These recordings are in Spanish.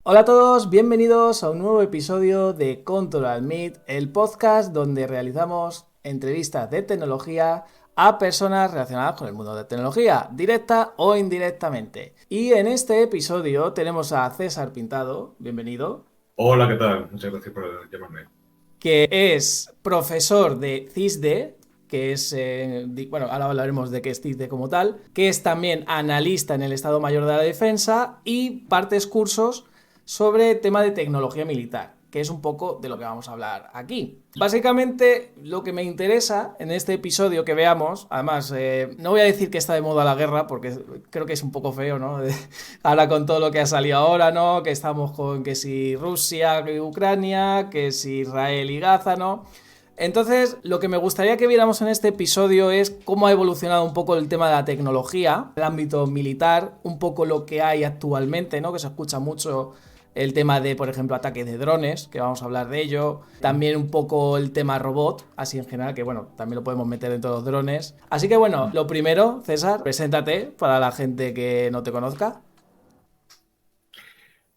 Hola a todos, bienvenidos a un nuevo episodio de Control Meet, el podcast donde realizamos entrevistas de tecnología a personas relacionadas con el mundo de la tecnología, directa o indirectamente. Y en este episodio tenemos a César Pintado, bienvenido, Hola, ¿qué tal? Muchas gracias por llamarme. que es profesor de CISD, que es, bueno, ahora hablaremos de qué es CISD como tal, que es también analista en el Estado Mayor de la Defensa y partes cursos sobre tema de tecnología militar, que es un poco de lo que vamos a hablar aquí. Básicamente, lo que me interesa en este episodio que veamos, además, no voy a decir que está de moda la guerra, porque creo que es un poco feo, ¿no? Ahora con todo lo que ha salido ahora, ¿no? Que estamos con que si Rusia y Ucrania, que si Israel y Gaza, ¿no? Entonces, lo que me gustaría que viéramos en este episodio es cómo ha evolucionado un poco el tema de la tecnología, el ámbito militar, un poco lo que hay actualmente, ¿no? Que se escucha mucho el tema de, por ejemplo, ataques de drones, que vamos a hablar de ello. También un poco el tema robot, así en general, que bueno, también lo podemos meter dentro de los drones. Así que bueno, lo primero, César, preséntate para la gente que no te conozca.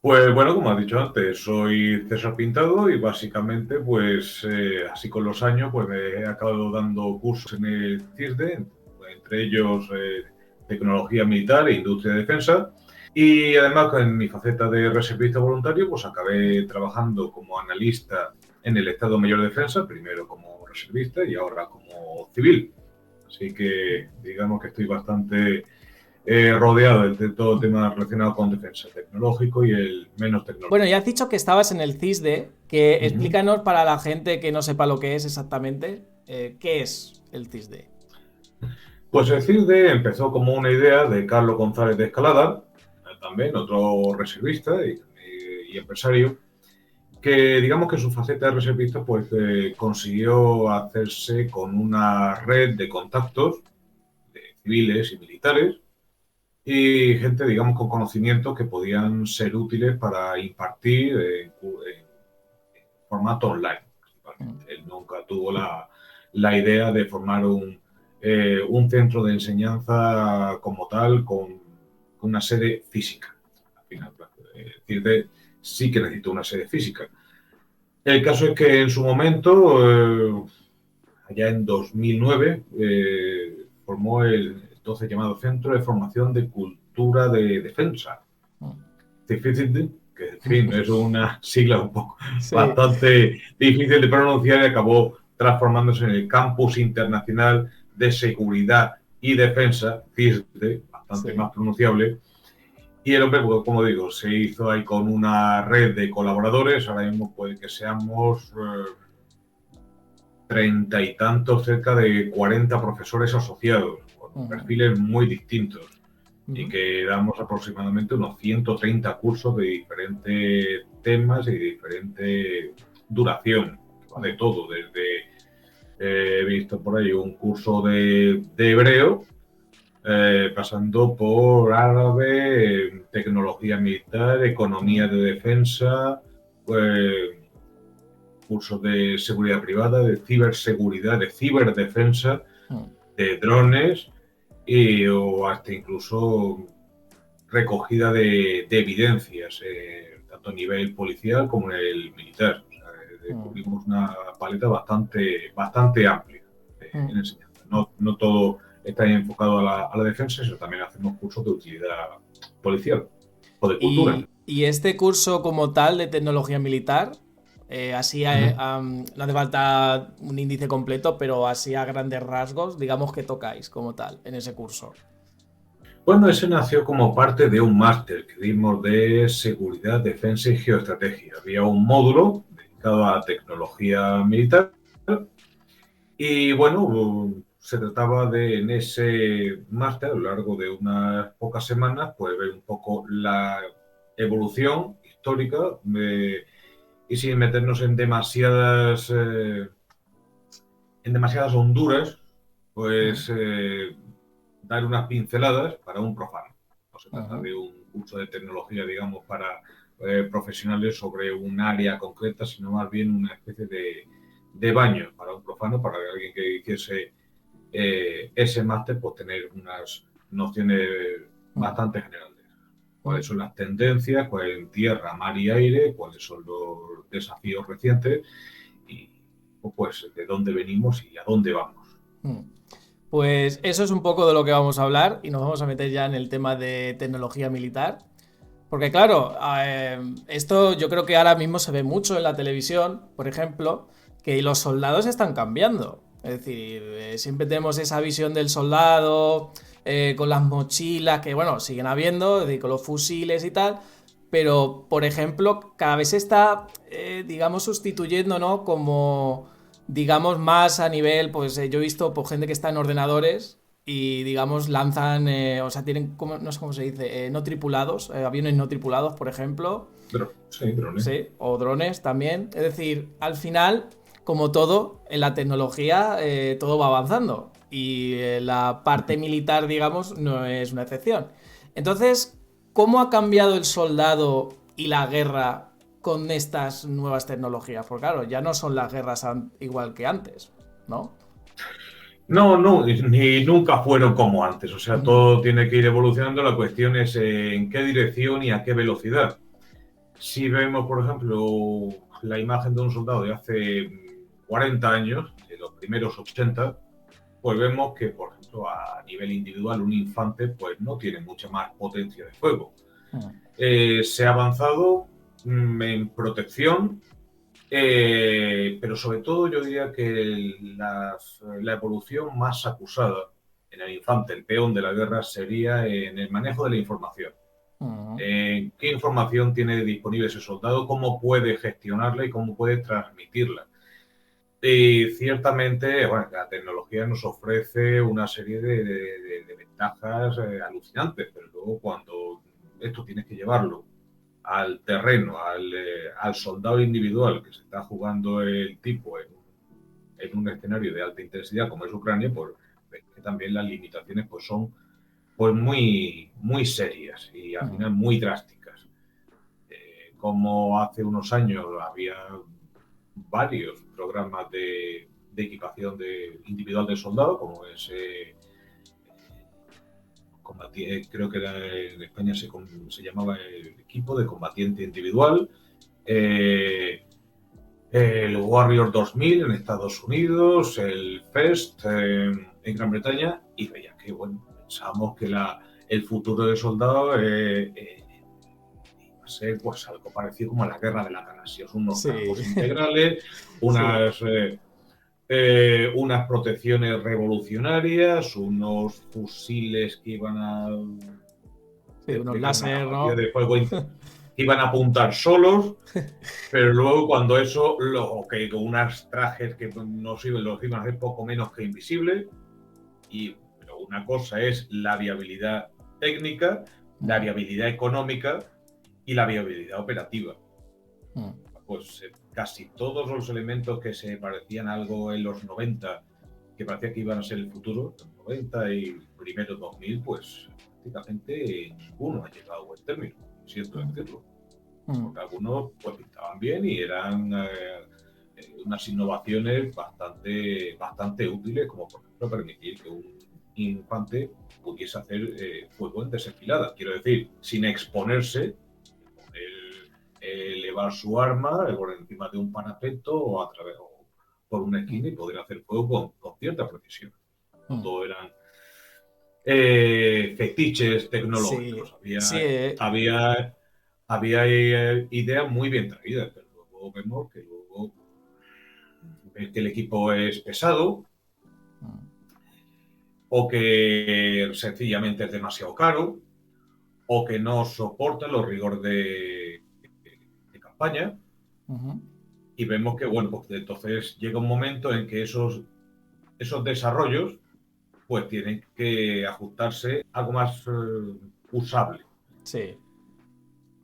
Pues bueno, como has dicho antes, soy César Pintado y básicamente, pues así con los años, pues me he acabado dando cursos en el CISDE, entre ellos tecnología militar e industria de defensa. Y además, en mi faceta de reservista voluntario, pues acabé trabajando como analista en el Estado Mayor de Defensa, primero como reservista y ahora como civil. Así que digamos que estoy bastante rodeado de todo tema relacionado con defensa tecnológico y el menos Bueno, tecnológico. ya has dicho que estabas en el CISD, que Ujú. explícanos para la gente que no sepa lo que es exactamente, ¿qué es el CISD? Pues el CISDE empezó como una idea de Carlos González de Escalada, también otro reservista y empresario, que digamos que en su faceta de reservista pues consiguió hacerse con una red de contactos de civiles y militares y gente, digamos, con conocimientos que podían ser útiles para impartir en formato online. Mm. Él nunca tuvo la idea de formar un centro de enseñanza como tal con una sede física. Al final, decirte, sí que necesitó una sede física. El caso es que en su momento, allá en 2009, formó el entonces llamado Centro de Formación de Cultura de Defensa, Mm. difícil, que en fin, es una sigla un poco Sí, bastante difícil de pronunciar y acabó transformándose en el Campus Internacional de Seguridad y Defensa, CISDE, bastante sí. más pronunciable. Y el hombre, pues, como digo, se hizo ahí con una red de colaboradores. Ahora mismo puede que seamos treinta y tantos, cerca de 40 profesores asociados, con Ujú, perfiles muy distintos y ujú, que damos aproximadamente unos 130 cursos de diferentes temas y de diferente duración. Va de ujú. todo, desde he visto por ahí un curso de hebreo, pasando por árabe, tecnología militar, economía Ujú, de defensa, pues, cursos de seguridad privada, de ciberseguridad, de ciberdefensa, ujú, de drones o hasta incluso recogida de evidencias, tanto a nivel policial como en el militar. O sea, ujú, descubrimos una paleta bastante amplia en ujú. enseñanza. No todo está enfocado a la defensa, sino también hacemos cursos de utilidad policial o de cultura. Y este curso como tal de tecnología militar, así Uh -huh. no hace falta un índice completo, pero así a grandes rasgos, digamos que tocáis como tal en ese curso. Bueno, ese nació como parte de un máster que dimos de seguridad, defensa y geoestrategia. Había un módulo dedicado a tecnología militar. Y bueno, se trataba de en ese máster, a lo largo de unas pocas semanas, pues ver un poco la evolución histórica y sin meternos en demasiadas honduras, Mm, pues dar unas pinceladas para un profano. No se trata ujú. de un curso de tecnología, digamos, para profesionales sobre un área concreta, sino más bien una especie de baño para un profano, para alguien que hiciese ese máster, pues tener unas nociones Mm. bastante generales. cuáles son las tendencias, cuál en tierra, mar y aire, cuáles son los desafíos recientes y pues de dónde venimos y a dónde vamos. Pues eso es un poco de lo que vamos a hablar y nos vamos a meter ya en el tema de tecnología militar. Porque claro, esto yo creo que ahora mismo se ve mucho en la televisión, por ejemplo, que los soldados están cambiando. Es decir, siempre tenemos esa visión del soldado con las mochilas, que bueno, siguen habiendo, es decir, con los fusiles y tal, pero por ejemplo, cada vez se está, digamos, sustituyendo, ¿no? Como, digamos, más a nivel, pues yo he visto pues, gente que está en ordenadores y digamos lanzan, o sea, tienen, no sé cómo se dice, no tripulados, aviones no tripulados, por ejemplo. Sí, drones. Sí, o drones también. Es decir, al final, como todo, en la tecnología todo va avanzando y la parte militar, digamos, no es una excepción. Entonces, ¿cómo ha cambiado el soldado y la guerra con estas nuevas tecnologías? Porque claro, ya no son las guerras igual que antes, ¿no? No, ni nunca fueron como antes. O sea, todo tiene que ir evolucionando. La cuestión es en qué dirección y a qué velocidad. Si vemos, por ejemplo, la imagen de un soldado de hace 40 años, de los primeros 80, pues vemos que, por ejemplo, a nivel individual, un infante pues no tiene mucha más potencia de fuego. Se ha avanzado en protección, pero sobre todo yo diría que la evolución más acusada en el infante, el peón de la guerra, sería en el manejo de la información. ¿Qué información tiene disponible ese soldado? ¿Cómo puede gestionarla y cómo puede transmitirla? Y ciertamente, bueno, la tecnología nos ofrece una serie de ventajas alucinantes, pero luego cuando esto tienes que llevarlo al terreno, al soldado individual que se está jugando el tipo en un escenario de alta intensidad como es Ucrania, pues ves que también las limitaciones pues son pues muy, muy serias y al final muy drásticas. Como hace unos años había varios programas de equipación individual del soldado, como es creo que en España se llamaba el equipo de combatiente individual, el Warrior 2000 en Estados Unidos, el FEST en Gran Bretaña, y veía que, bueno, pensábamos que el futuro del soldado iba a ser pues algo parecido como a la guerra de la galaxia, unos campos integrales, unas protecciones revolucionarias, unos fusiles que iban a unos láser, ¿no? de fuego que iban a apuntar solos, pero luego cuando eso, que con unos trajes que los iban a hacer poco menos que invisibles, pero una cosa es la viabilidad técnica, la viabilidad económica y la viabilidad operativa. Pues casi todos los elementos que se parecían a algo en los 90, que parecía que iban a ser el futuro, los 90 y primeros 2000, pues prácticamente ninguno ha llegado a buen término, siento decirlo. Porque algunos pues pintaban bien y eran unas innovaciones bastante útiles, como por ejemplo permitir que un infante pudiese hacer fuego en desescalada. Quiero decir, sin exponerse, elevar su arma por encima de un parapeto o a través por una esquina y poder hacer fuego con cierta precisión. No todo eran fetiches tecnológicos. Había ideas muy bien traídas, pero luego vemos que el equipo es pesado o que sencillamente es demasiado caro o que no soporta los rigores de campaña. Y vemos que, bueno, pues entonces llega un momento en que esos desarrollos pues tienen que ajustarse a algo más usable. Sí.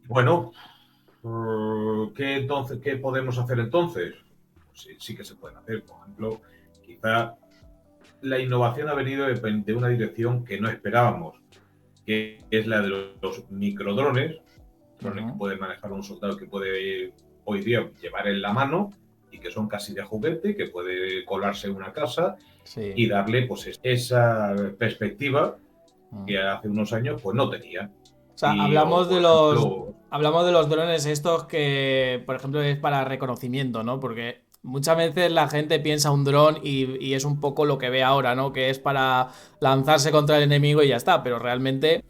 Bueno, ¿qué podemos hacer entonces? Pues sí que se pueden hacer. Por ejemplo, quizá la innovación ha venido de una dirección que no esperábamos, que es la de los microdrones, drones que puede manejar un soldado, que puede hoy día llevar en la mano y que son casi de juguete, que puede colarse en una casa y darle pues esa perspectiva que hace unos años pues no tenía. O sea, O, por ejemplo, hablamos de los drones estos que, por ejemplo, es para reconocimiento, ¿no? Porque muchas veces la gente piensa un dron y es un poco lo que ve ahora, ¿no? Que es para lanzarse contra el enemigo y ya está. Pero realmente,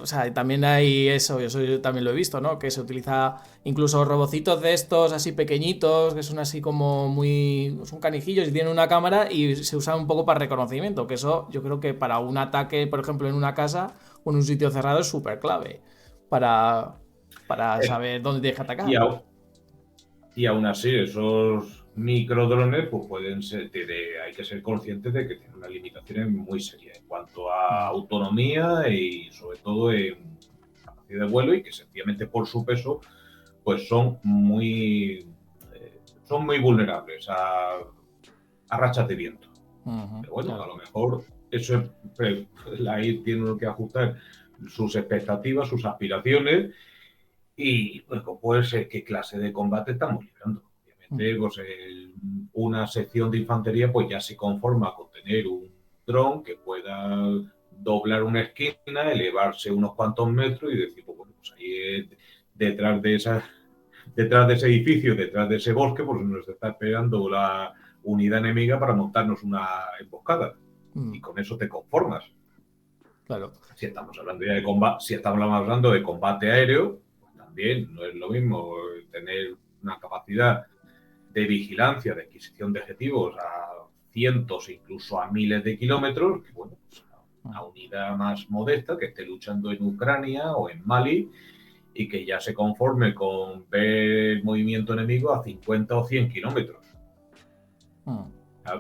o sea, también hay eso yo también lo he visto, ¿no? Que se utiliza incluso robocitos de estos así pequeñitos, que son así como muy... son canijillos y tienen una cámara y se usan un poco para reconocimiento. Que eso yo creo que para un ataque, por ejemplo, en una casa o en un sitio cerrado es súper clave para, para eh, saber dónde tienes que y, atacar. au- y aún así, esos microdrones, pues pueden ser, hay que ser conscientes de que tienen unas limitaciones muy serias en cuanto a Mm, autonomía y sobre todo en capacidad de vuelo y que sencillamente por su peso, pues son muy vulnerables a rachas de viento. Pero bueno, a claro. lo mejor eso ahí tiene uno que ajustar sus expectativas, sus aspiraciones y pues qué clase de combate estamos librando. Mm, Obviamente, pues una sección de infantería pues ya se conforma con tener un dron que pueda doblar una esquina, elevarse unos cuantos metros y decir, pues, bueno, pues ahí detrás de ese edificio, detrás de ese bosque, pues nos está esperando la unidad enemiga para montarnos una emboscada. Y mm, con eso te conformas. claro. Si estamos hablando ya de combate, si estamos hablando de combate aéreo, pues también no es lo mismo tener una capacidad de vigilancia, de adquisición de objetivos a cientos, incluso a miles de kilómetros, que bueno, pues una Mm, unidad más modesta que esté luchando en Ucrania o en Mali y que ya se conforme con ver el movimiento enemigo a 50 o 100 kilómetros. mm.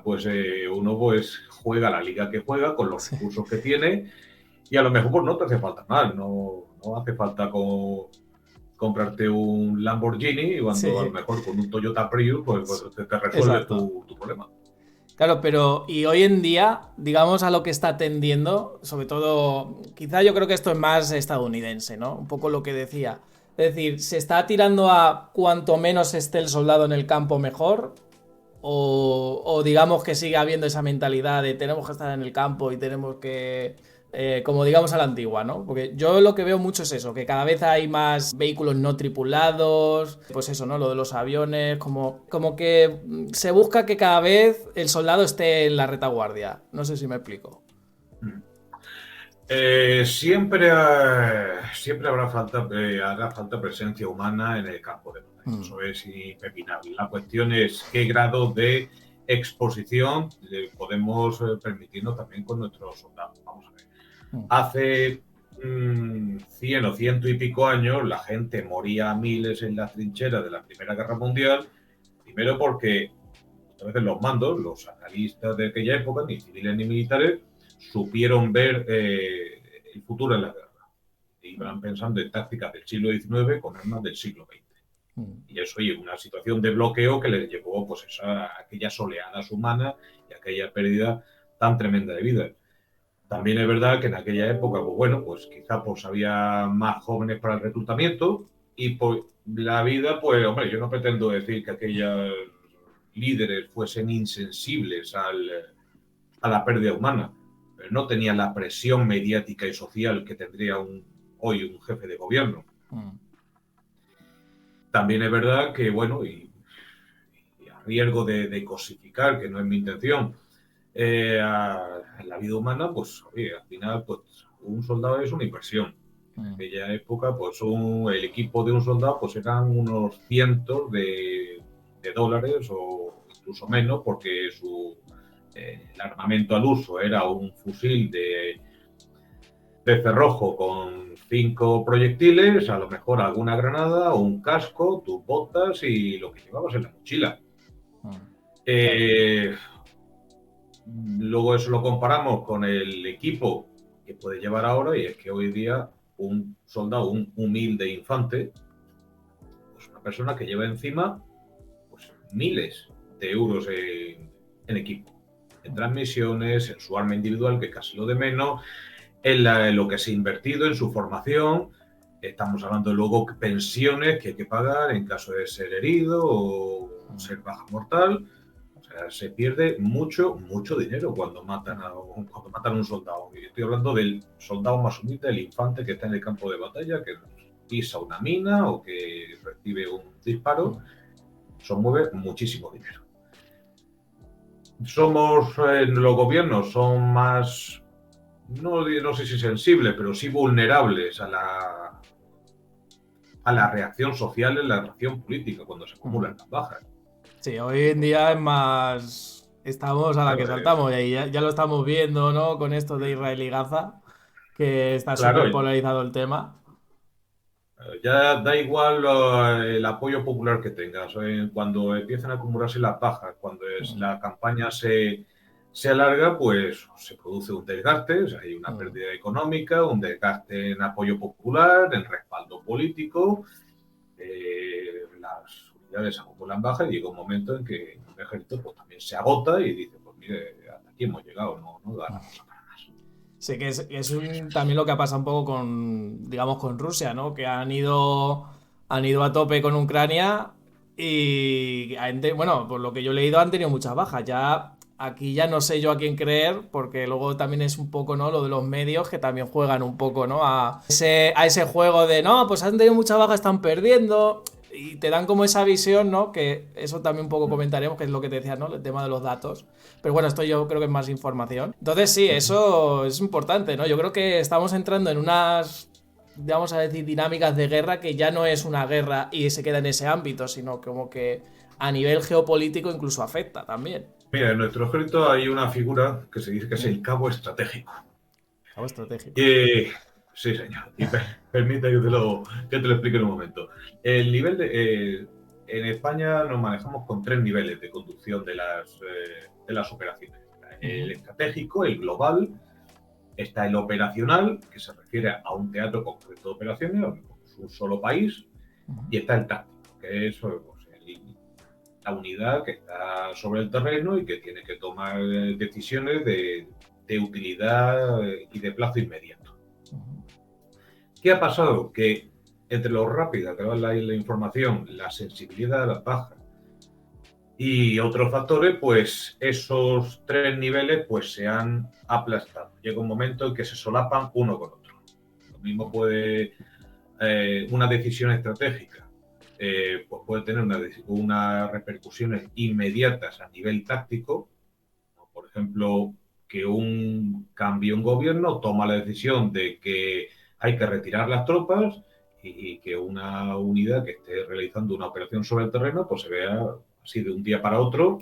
Pues uno pues juega la liga que juega con los Sí, recursos que tiene y a lo mejor pues, no te hace falta más, no hace falta comprarte un Lamborghini y cuando a lo sí, mejor con un Toyota Prius pues te resuelves exacto. tu problema. Claro, pero y hoy en día, digamos a lo que está tendiendo, sobre todo, quizá yo creo que esto es más estadounidense, ¿no? Un poco lo que decía. Es decir, ¿se está tirando a cuanto menos esté el soldado en el campo mejor? O digamos que sigue habiendo esa mentalidad de tenemos que estar en el campo y tenemos que, como digamos a la antigua, ¿no? Porque yo lo que veo mucho es eso, que cada vez hay más vehículos no tripulados, pues eso, ¿no? Lo de los aviones, como que se busca que cada vez el soldado esté en la retaguardia. No sé si me explico. Siempre hará falta presencia humana en el campo de batalla. Mm, Eso es impepinable. La cuestión es qué grado de exposición podemos permitirnos también con nuestros soldados. Vamos a ver. mm, Hace 100 o ciento y pico años la gente moría a miles en las trincheras de la Primera Guerra Mundial, primero porque a veces los mandos, los analistas de aquella época, ni civiles ni militares, supieron ver el futuro en la guerra. Iban pensando en tácticas del siglo XIX con armas del siglo XX. mm, Y eso y una situación de bloqueo que les llevó pues aquellas oleadas humanas y aquella pérdida tan tremenda de vida. También es verdad que en aquella época, pues bueno, pues quizá pues había más jóvenes para el reclutamiento y pues la vida, pues hombre, yo no pretendo decir que aquellos líderes fuesen insensibles a la pérdida humana, pero no tenían la presión mediática y social que tendría hoy un jefe de gobierno. mm, También es verdad que, bueno, y a riesgo de cosificar, que no es mi intención, en la vida humana, pues oye, al final, pues un soldado es una inversión. En mm, aquella época, pues el equipo de un soldado, pues eran unos cientos de dólares o incluso menos, porque el armamento al uso era un fusil de cerrojo con 5 proyectiles, a lo mejor alguna granada, o un casco, tus botas y lo que llevabas en la mochila. mm. Claro. Eh, Luego eso lo comparamos con el equipo que puede llevar ahora y es que hoy día un soldado, un humilde infante, pues una persona que lleva encima pues, miles de euros en equipo, en Mm, transmisiones, en su arma individual, que es casi lo de menos, en lo que se ha invertido en su formación. Estamos hablando luego de pensiones que hay que pagar en caso de ser herido o mm, ser baja mortal. sea, se pierde mucho dinero cuando matan a un soldado. Y estoy hablando del soldado más humilde, el infante que está en el campo de batalla, que pisa una mina o que recibe un disparo. Eso mueve muchísimo dinero. Los gobiernos son más, no sé si sensibles, pero sí vulnerables a la reacción social, a la reacción política cuando se acumulan las bajas. Sí, hoy en día es más... Estamos a la que saltamos y ya lo estamos viendo, ¿no? Con esto de Israel y Gaza, que está súper polarizado el tema. Ya da igual el apoyo popular que tengas. Cuando empiezan a acumularse las bajas, cuando la campaña se alarga, pues se produce un desgaste, o sea, hay una pérdida económica, un desgaste en apoyo popular, en respaldo político. Las unidades acumulan bajas y llega un momento en que el ejército pues, también se agota y dice, pues mire, hasta aquí hemos llegado, no ganamos para más. Sí, que es también lo que ha pasado un poco con, digamos, con Rusia, ¿no? Que han ido a tope con Ucrania y, bueno, por lo que yo he leído, han tenido muchas bajas. Ya aquí ya no sé yo a quién creer, porque luego también es un poco, ¿no? Lo de los medios que también juegan un poco, ¿no? A ese juego de, no, pues han tenido muchas bajas, están perdiendo. Y te dan como esa visión, ¿no? Que eso también un poco comentaremos, que es lo que te decía, ¿no? El tema de los datos. Pero bueno, esto yo creo que es más información. Entonces sí, eso es importante, ¿no? Yo creo que estamos entrando en unas, vamos a decir, dinámicas de guerra que ya no es una guerra y se queda en ese ámbito, sino como que a nivel geopolítico incluso afecta también. Mira, en nuestro ejército hay una figura que se dice que es el cabo estratégico. Cabo estratégico. Sí, señor. Y permite que te lo explique en un momento. El nivel en España nos manejamos con 3 niveles de conducción de las operaciones. El estratégico, el global, está el operacional, que se refiere a un teatro concreto de operaciones, un solo país, y está el táctico, que es pues, la unidad que está sobre el terreno y que tiene que tomar decisiones de utilidad y de plazo inmediato. ¿Qué ha pasado? Que entre lo rápida que va la información, la sensibilidad de las bajas y otros factores, pues esos 3 niveles pues se han aplastado. Llega un momento en que se solapan uno con otro. Lo mismo puede una decisión estratégica, pues puede tener unas repercusiones inmediatas a nivel táctico. Por ejemplo, que cambie un gobierno, toma la decisión de que hay que retirar las tropas y que una unidad que esté realizando una operación sobre el terreno pues se vea así de un día para otro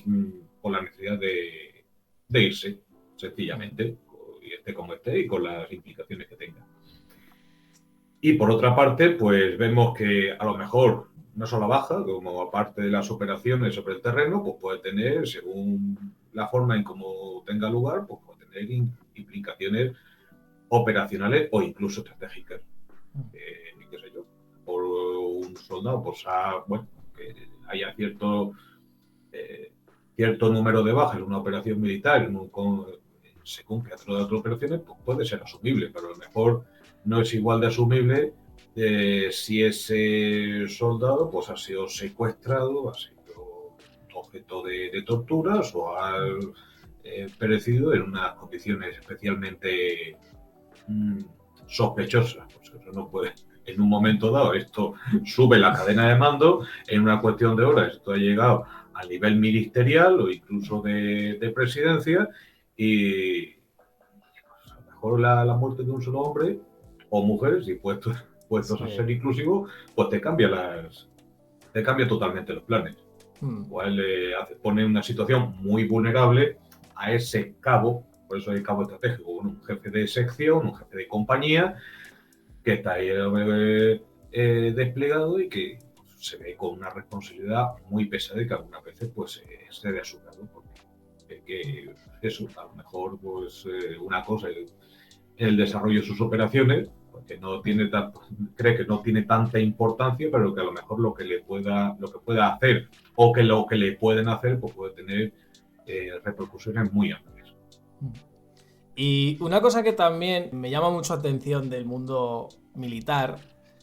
con la necesidad de irse, sencillamente, y esté como esté y con las implicaciones que tenga. Y por otra parte, pues vemos que a lo mejor no solo baja, como aparte de las operaciones sobre el terreno, pues puede tener, según la forma en cómo tenga lugar, pues puede tener implicaciones operacionales o incluso estratégicas. Qué sé yo, por un soldado, pues que haya cierto número de bajas en una operación militar, según que otras operaciones, pues puede ser asumible, pero a lo mejor no es igual de asumible si ese soldado pues ha sido secuestrado, ha sido objeto de torturas o ha perecido en unas condiciones especialmente sospechosas. Pues eso no puede. En un momento dado esto sube la cadena de mando, en una cuestión de horas esto ha llegado a nivel ministerial o incluso de presidencia y pues, a lo mejor la muerte de un solo hombre o mujer, si puestos a ser inclusivos, pues te cambia totalmente los planes. Cual pone una situación muy vulnerable a ese cabo, por eso hay cabo estratégico, un jefe de sección, un jefe de compañía que está ahí desplegado y que se ve con una responsabilidad muy pesada y que algunas veces pues se ve asustado porque que eso, a lo mejor pues una cosa es el desarrollo de sus operaciones, porque cree que no tiene tanta importancia, pero que a lo mejor lo que pueda hacer o que lo que le pueden hacer pues puede tener repercusiones muy amplias. Y una cosa que también me llama mucho atención del mundo militar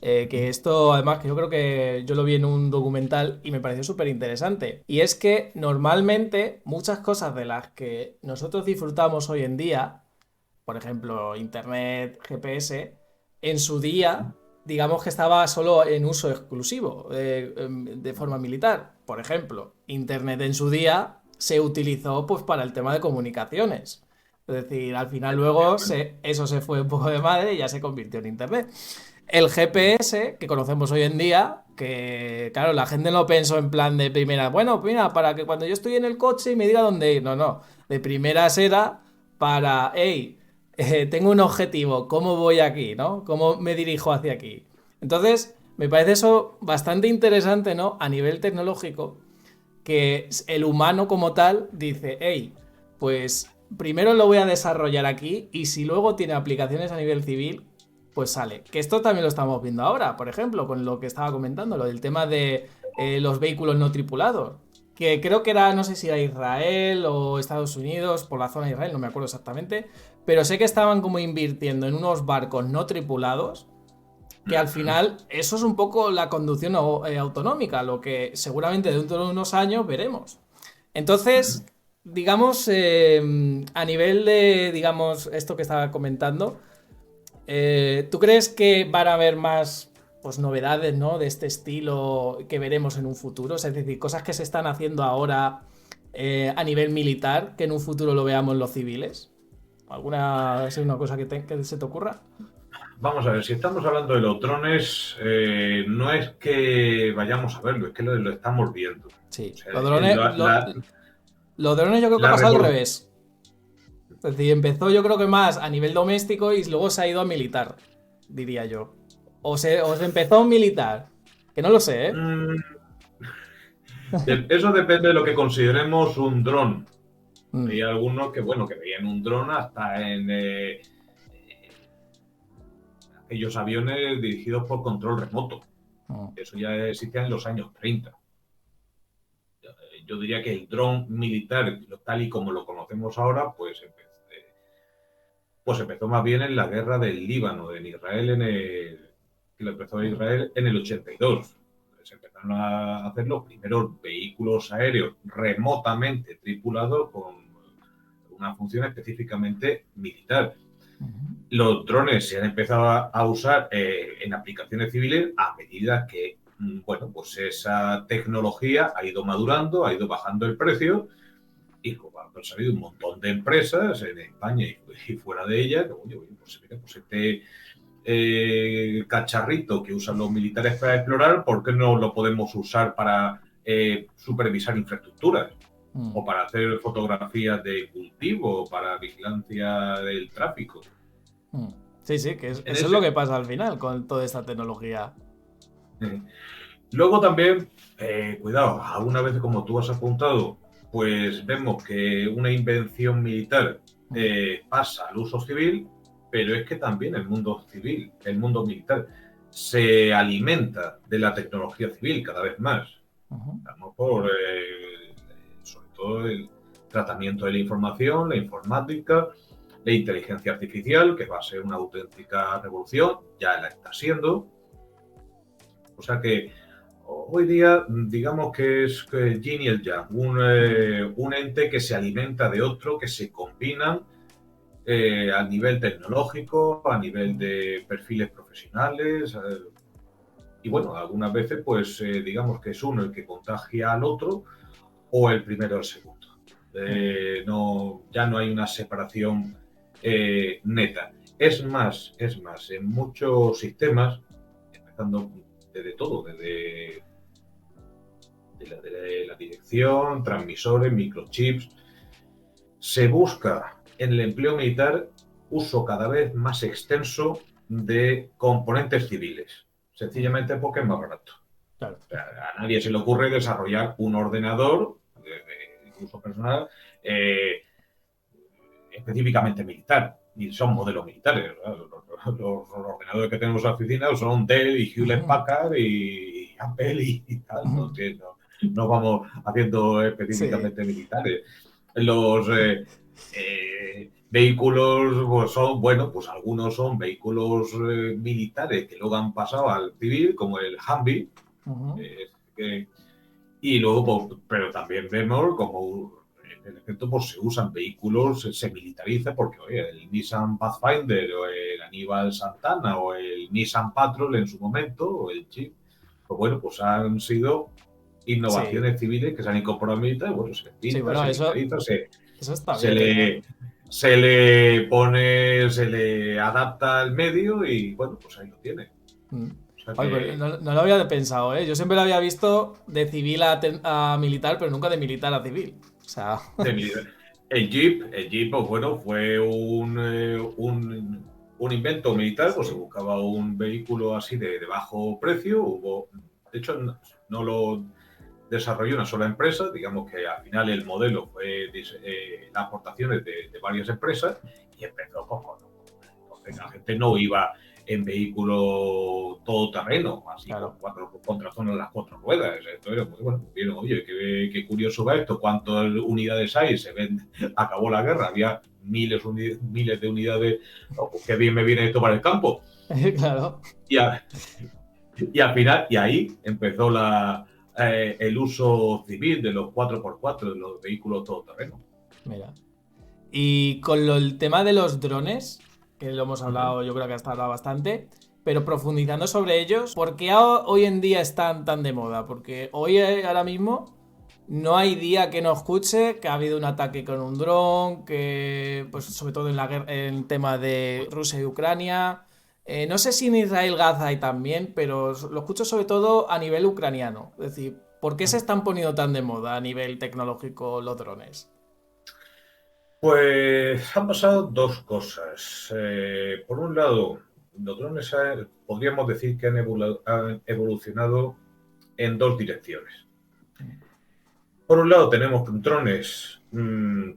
Que esto, además, que yo creo que yo lo vi en un documental y me pareció súper interesante. Y es que normalmente muchas cosas de las que nosotros disfrutamos hoy en día, por ejemplo, Internet, GPS, en su día, digamos que estaba solo en uso exclusivo de forma militar. Por ejemplo, Internet en su día se utilizó pues para el tema de comunicaciones. Es decir, al final luego eso se fue un poco de madre y ya se convirtió en Internet. El GPS que conocemos hoy en día, que claro, la gente no pensó en plan de primera, bueno, mira, para que cuando yo estoy en el coche y me diga dónde ir. No, no. De primeras era para, hey, tengo un objetivo, ¿cómo voy aquí, no? ¿Cómo me dirijo hacia aquí? Entonces, me parece eso bastante interesante, ¿no? A nivel tecnológico, que el humano como tal dice, hey, pues primero lo voy a desarrollar aquí y si luego tiene aplicaciones a nivel civil, pues sale. Que esto también lo estamos viendo ahora, por ejemplo, con lo que estaba comentando, lo del tema de los vehículos no tripulados. Que creo que era, no sé si era Israel o Estados Unidos, por la zona de Israel, no me acuerdo exactamente, pero sé que estaban como invirtiendo en unos barcos no tripulados, que al final eso es un poco la conducción autonómica, lo que seguramente dentro de unos años veremos. Entonces, digamos, a nivel de, digamos, esto que estaba comentando, ¿tú crees que van a haber más pues, novedades, ¿no? De este estilo que veremos en un futuro? Es decir, cosas que se están haciendo ahora a nivel militar, que en un futuro lo veamos los civiles. ¿Alguna es una cosa que se te ocurra? Vamos a ver, si estamos hablando de los drones, no es que vayamos a verlo, es que lo estamos viendo. O Sí, sea, los drones, los drones yo creo que la pasa al revolución. revés. Es decir, empezó yo creo que más a nivel doméstico y luego se ha ido a militar, diría yo. O se empezó a militar, que no lo sé, ¿eh? Eso depende de lo que consideremos un dron. Mm, Hay algunos que, bueno, que veían un dron hasta en aquellos aviones dirigidos por control remoto. mm, Eso ya existía en los años 30. Yo diría que el dron militar, tal y como lo conocemos ahora, pues empezó más bien en la guerra del Líbano, en Israel, que lo empezó mm, Israel en el 82. Se empezaron a hacer los primeros vehículos aéreos remotamente tripulados con una función específicamente militar. mm, Los drones se han empezado a usar en aplicaciones civiles a medida que, bueno, pues esa tecnología ha ido madurando, ha ido bajando el precio y como han salido un montón de empresas en España y fuera de ella, que, oye, pues mira, pues este cacharrito que usan los militares para explorar, ¿por qué no lo podemos usar para supervisar infraestructuras? mm, O para hacer fotografías de cultivo, o para vigilancia del tráfico. mm. Sí, sí, que En eso es lo ese, que pasa al final con toda esta tecnología. eh, Luego también, cuidado, alguna vez como tú has apuntado, pues vemos que una invención militar Mm, pasa al uso civil, pero es que también el mundo civil, el mundo militar, se alimenta de la tecnología civil cada vez más. ujú, Estamos por, sobre todo, el tratamiento de la información, la informática, la inteligencia artificial, que va a ser una auténtica revolución, ya la está siendo. O sea que hoy día, digamos que es yin y el yang, mm, un ente que se alimenta de otro, que se combinan a nivel tecnológico, a nivel mm, de perfiles profesionales. Y bueno, algunas veces, pues digamos que es uno el que contagia al otro o el primero al segundo. mm, No, ya no hay una separación neta. Es más, en muchos sistemas, empezando desde todo, desde de la dirección, transmisores, microchips. Se busca en el empleo militar uso cada vez más extenso de componentes civiles, mm, sencillamente porque es más barato. claro. O sea, a nadie se le ocurre desarrollar un ordenador de uso personal específicamente militar, y son Mm, modelos militares. Los ordenadores que tenemos en la oficina son Dell y Hewlett ujú, Packard y Apple y tal, ¿no? ujú. Que no vamos haciendo Sí. específicamente militares. Los vehículos pues son, bueno, pues algunos son vehículos militares que luego han pasado al civil, como el Humvee, Ujú. que y luego, pues, pero también vemos como en efecto pues, se usan vehículos, se militariza, porque oye, el Nissan Pathfinder o el Aníbal Santana o el Nissan Patrol en su momento, o el Jeep, pues bueno, pues han sido Sí, innovaciones civiles que se han incorporado al militar, bueno, se sí, pinta, bueno, se eso, militariza, eso está se bien, ¿eh? le, se le pone, se le adapta al medio y bueno, pues ahí lo tiene. Mm. O sea Oye, pues que no lo había pensado, ¿eh? Yo siempre lo había visto de civil a militar, pero nunca de militar a civil. O sea, de militar. El Jeep, pues bueno, fue un invento militar, pues se sí. buscaba un vehículo así de bajo precio. De hecho, no lo desarrolló una sola empresa, digamos que al final el modelo fue las aportaciones de varias empresas y empezó pues, entonces la gente no iba en vehículo todoterreno, así Claro. con tracción en las cuatro ruedas. Entonces, pues, bueno, vieron, oye, qué curioso va esto, cuántas unidades hay, se ven, acabó la guerra, había miles de unidades, oh, pues qué bien me viene esto para el campo. Claro. Y, a, y al final, y ahí empezó el uso civil de los 4x4, de los vehículos todoterreno. Mira. Y con el tema de los drones, que lo hemos Uh -huh. hablado, yo creo que hasta hablado bastante, pero profundizando sobre ellos, ¿por qué hoy en día están tan de moda? Porque hoy, ahora mismo, no hay día que no escuche que ha habido un ataque con un dron, que, pues, sobre todo en en el tema de Rusia y Ucrania. No sé si en Israel, Gaza hay también, pero lo escucho sobre todo a nivel ucraniano. Es decir, ¿por qué se están poniendo tan de moda a nivel tecnológico los drones? Pues han pasado dos cosas. Por un lado, los drones podríamos decir que han evolucionado en dos direcciones. Por un lado, tenemos drones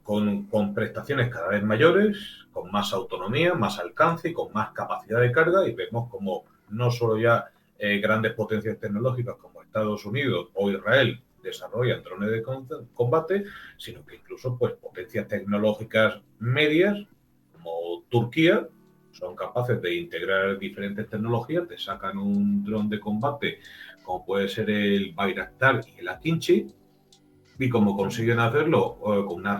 con prestaciones cada vez mayores, con más autonomía, más alcance y con más capacidad de carga, y vemos como no solo ya grandes potencias tecnológicas como Estados Unidos o Israel desarrollan drones de combate, sino que incluso pues, potencias tecnológicas medias como Turquía son capaces de integrar diferentes tecnologías, te sacan un dron de combate como puede ser el Bayraktar y el Akinci, y como consiguen hacerlo con una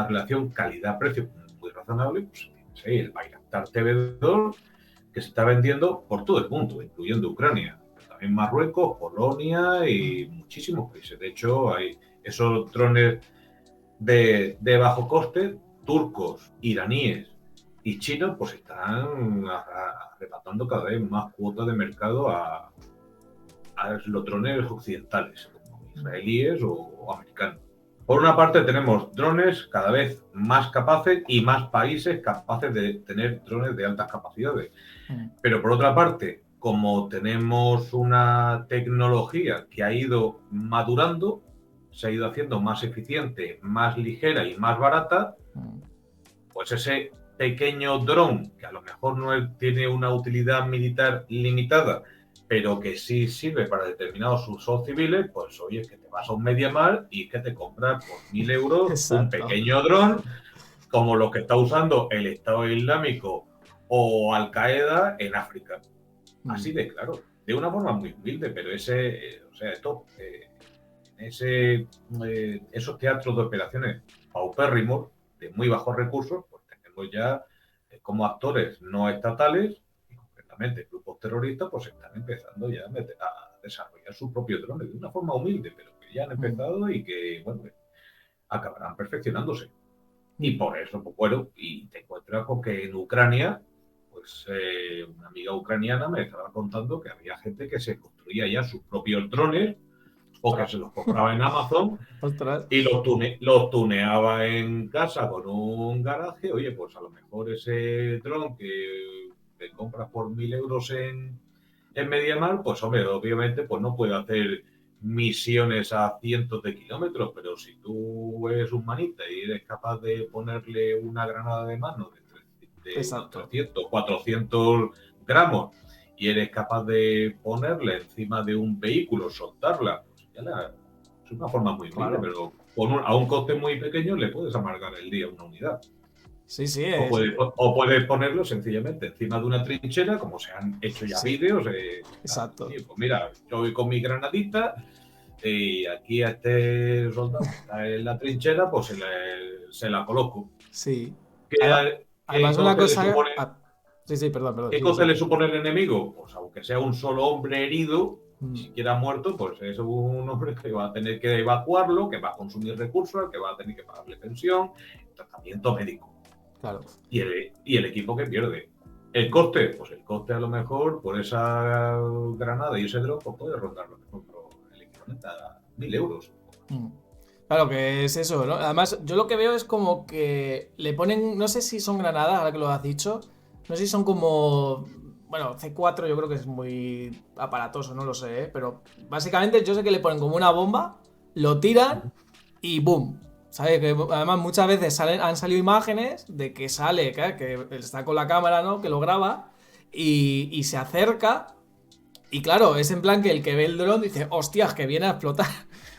relación calidad-precio muy razonable, pues sí, el Bayraktar TV2 que se está vendiendo por todo el mundo, incluyendo Ucrania, pero también Marruecos, Polonia y muchísimos países. De hecho, hay esos drones de bajo coste, turcos, iraníes y chinos, pues están arrebatando cada vez más cuotas de mercado a los drones occidentales, como israelíes o americanos. Por una parte tenemos drones cada vez más capaces y más países capaces de tener drones de altas capacidades. Mm. Pero por otra parte, como tenemos una tecnología que ha ido madurando, se ha ido haciendo más eficiente, más ligera y más barata, Mm. pues ese pequeño dron, que a lo mejor no tiene una utilidad militar limitada, pero que sí sirve para determinados usos civiles, pues oye, es que te vas a un MediaMarkt y que te compras por 1.000 € un Exacto. pequeño dron, como los que está usando el Estado Islámico o Al Qaeda en África. Así Mm. de claro, de una forma muy humilde, pero o sea, esos teatros de operaciones paupérrimos, de muy bajos recursos, pues tenemos ya como actores no estatales, y concretamente grupos terroristas, pues están empezando ya a desarrollar sus propios drones de una forma humilde, pero que ya han Mm. empezado y que, bueno, acabarán perfeccionándose. Y Mm. por eso, pues bueno, y te encuentras con que en Ucrania, pues una amiga ucraniana me estaba contando que había gente que se construía ya sus propios drones o que Ostras. se los compraba en Amazon Ostras. y los tuneaba en casa con un garaje. Oye, pues a lo mejor ese dron que te compras por 1.000 € en MediaMarkt, pues hombre, obviamente pues no puede hacer misiones a cientos de kilómetros, pero si tú eres un manita y eres capaz de ponerle una granada de mano de unos Exacto. 300, 400 gramos y eres capaz de ponerle encima de un vehículo, soltarla, pues es una forma muy humilde, Claro. pero a un coste muy pequeño le puedes amargar el día a una unidad. Sí, sí, O puedes ponerlo sencillamente encima de una trinchera, como se han hecho ya sí, vídeos. exacto. Oye, pues mira, yo voy con mi granadita y aquí a este soldado que está en la trinchera, pues se la coloco. Sí. ¿Qué Además, una coste le cosa. supone, Sí, sí, perdón, qué sigue, coste sigue. le supone el enemigo? Pues aunque sea un solo hombre herido, ni Mm, siquiera muerto, pues es un hombre que va a tener que evacuarlo, que va a consumir recursos, que va a tener que pagarle pensión, tratamiento médico. claro. Y el equipo que pierde. El coste, pues el coste a lo mejor por esa granada y ese drop pues puede rondar lo mejor el equivalente a 1.000 euros. Mm. Claro que es eso, ¿no? Además, yo lo que veo es como que le ponen, no sé si son granadas, ahora que lo has dicho, no sé si son como, bueno, C4 yo creo que es muy aparatoso, no lo sé, ¿eh? Pero básicamente yo sé que le ponen como una bomba, lo tiran y ¡boom! ¿Sabes? Que además muchas veces han salido imágenes de que sale, que está con la cámara, ¿no? Que lo graba y se acerca y claro, es en plan que el que ve el dron dice, hostias, que viene a explotar.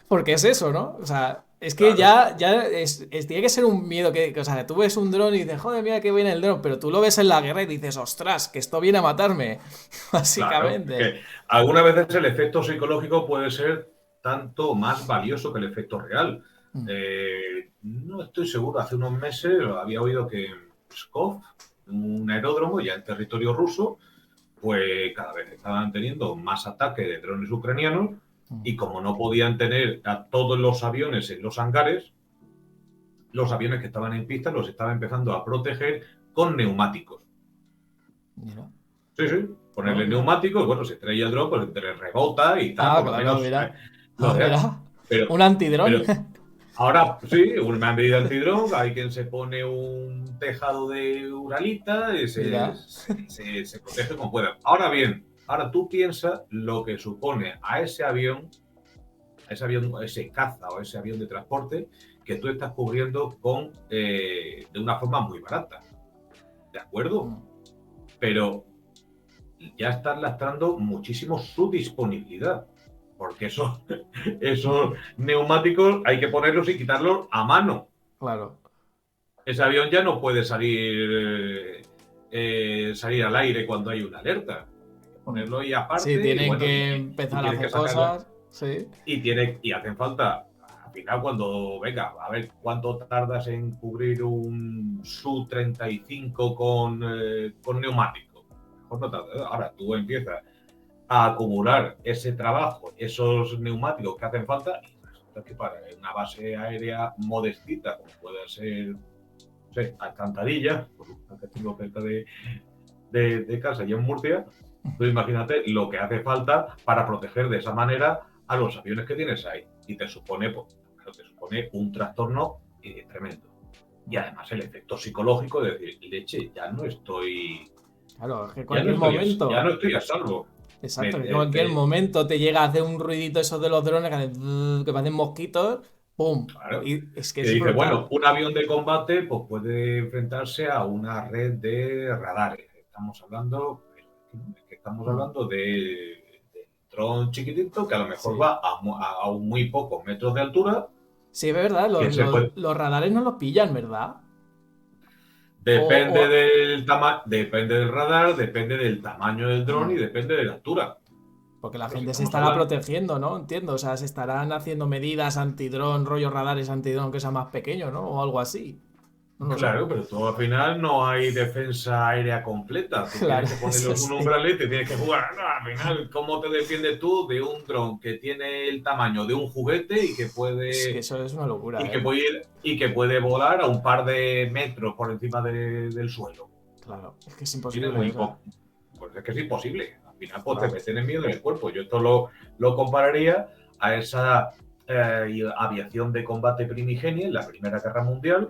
Porque es eso, ¿no? O sea, es que Claro, tiene que ser un miedo o sea, tú ves un dron y dices, joder, mira que viene el dron, pero tú lo ves en la guerra y dices, ostras, que esto viene a matarme, claro. Es básicamente. que algunas veces el efecto psicológico puede ser tanto más valioso que el efecto real. Mm, No estoy seguro, hace unos meses había oído que en Pskov, un aeródromo ya en territorio ruso, pues cada vez estaban teniendo más ataques de drones ucranianos mm. y como no podían tener a todos los aviones en los hangares, los aviones que estaban en pista los estaban empezando a proteger con neumáticos. Mira. Sí, sí, No, ponerle mira. neumáticos, bueno, si trae el drone, pues entre rebota y tal, Ah, por lo claro, menos mira. lo Ah, deja. mira. Pero, Un antidrón. pero ahora sí, una medida antidrone, hay quien se pone un tejado de uralita y se, Mira. se, se, se protege como pueda. Ahora bien, ahora tú piensas lo que supone a ese caza o ese avión de transporte que tú estás cubriendo de una forma muy barata. ¿De acuerdo? Mm, Pero ya estás lastrando muchísimo su disponibilidad. Porque esos neumáticos hay que ponerlos y quitarlos a mano. claro. Ese avión ya no puede salir al aire cuando hay una alerta. Hay que Mm. ponerlo ahí Sí, aparte y tienen bueno, que y empezar a tienes hacer que sacarlo. cosas. Sí. Y hacen falta, al final, cuando venga, a ver cuánto tardas en cubrir un Su-35 con neumático. Mejor no tarda. Ahora tú empiezas a acumular ese trabajo, esos neumáticos que hacen falta, y resulta que para una base aérea modestita, como puede ser, no sé, Alcantarilla, que tengo cerca de casa y en Murcia, tú imagínate lo que hace falta para proteger de esa manera a los aviones que tienes ahí. Y te supone, pues, te supone un trastorno tremendo. Y además el efecto psicológico de decir, leche, Claro, es que ya no cualquier estoy, ya no momento. estoy a salvo. Exacto, Me, que en cualquier me, momento te llega a hacer un ruidito esos de los drones que, que parecen mosquitos. ¡Pum! Claro. Y es que Que es dice, bueno, brutal. un avión de combate pues puede enfrentarse a una red de radares. Estamos Mm. hablando de un dron chiquitito que a lo mejor Sí. va a muy pocos metros de altura, Sí, es verdad, que se puede, los radares no los pillan, ¿verdad? O, o- depende del radar, depende del tamaño del dron y Mm. depende de la altura. Porque la Pero si gente se estamos estará hablando, protegiendo, ¿no? Entiendo. O sea, se estarán haciendo medidas antidrón, rollo radares antidrón que sea más pequeño, ¿no? O algo así. No lo sé. claro, pero tú al final no hay defensa aérea completa. Tú Claro, tienes que eso ponerlos un sí. umbralete y tienes que jugar. No, al final, ¿cómo te defiendes tú de un dron que tiene el tamaño de un juguete y que Es que puede eso es una y locura, que ¿eh? puede y que puede volar a un par de metros por encima del suelo? Claro, es que es Tiene imposible, muy o sea. poco. Pues es que es imposible. Al final, pues te Claro. meten en miedo en el cuerpo. Yo esto lo compararía a esa aviación de combate primigenia en la Primera Guerra Mundial,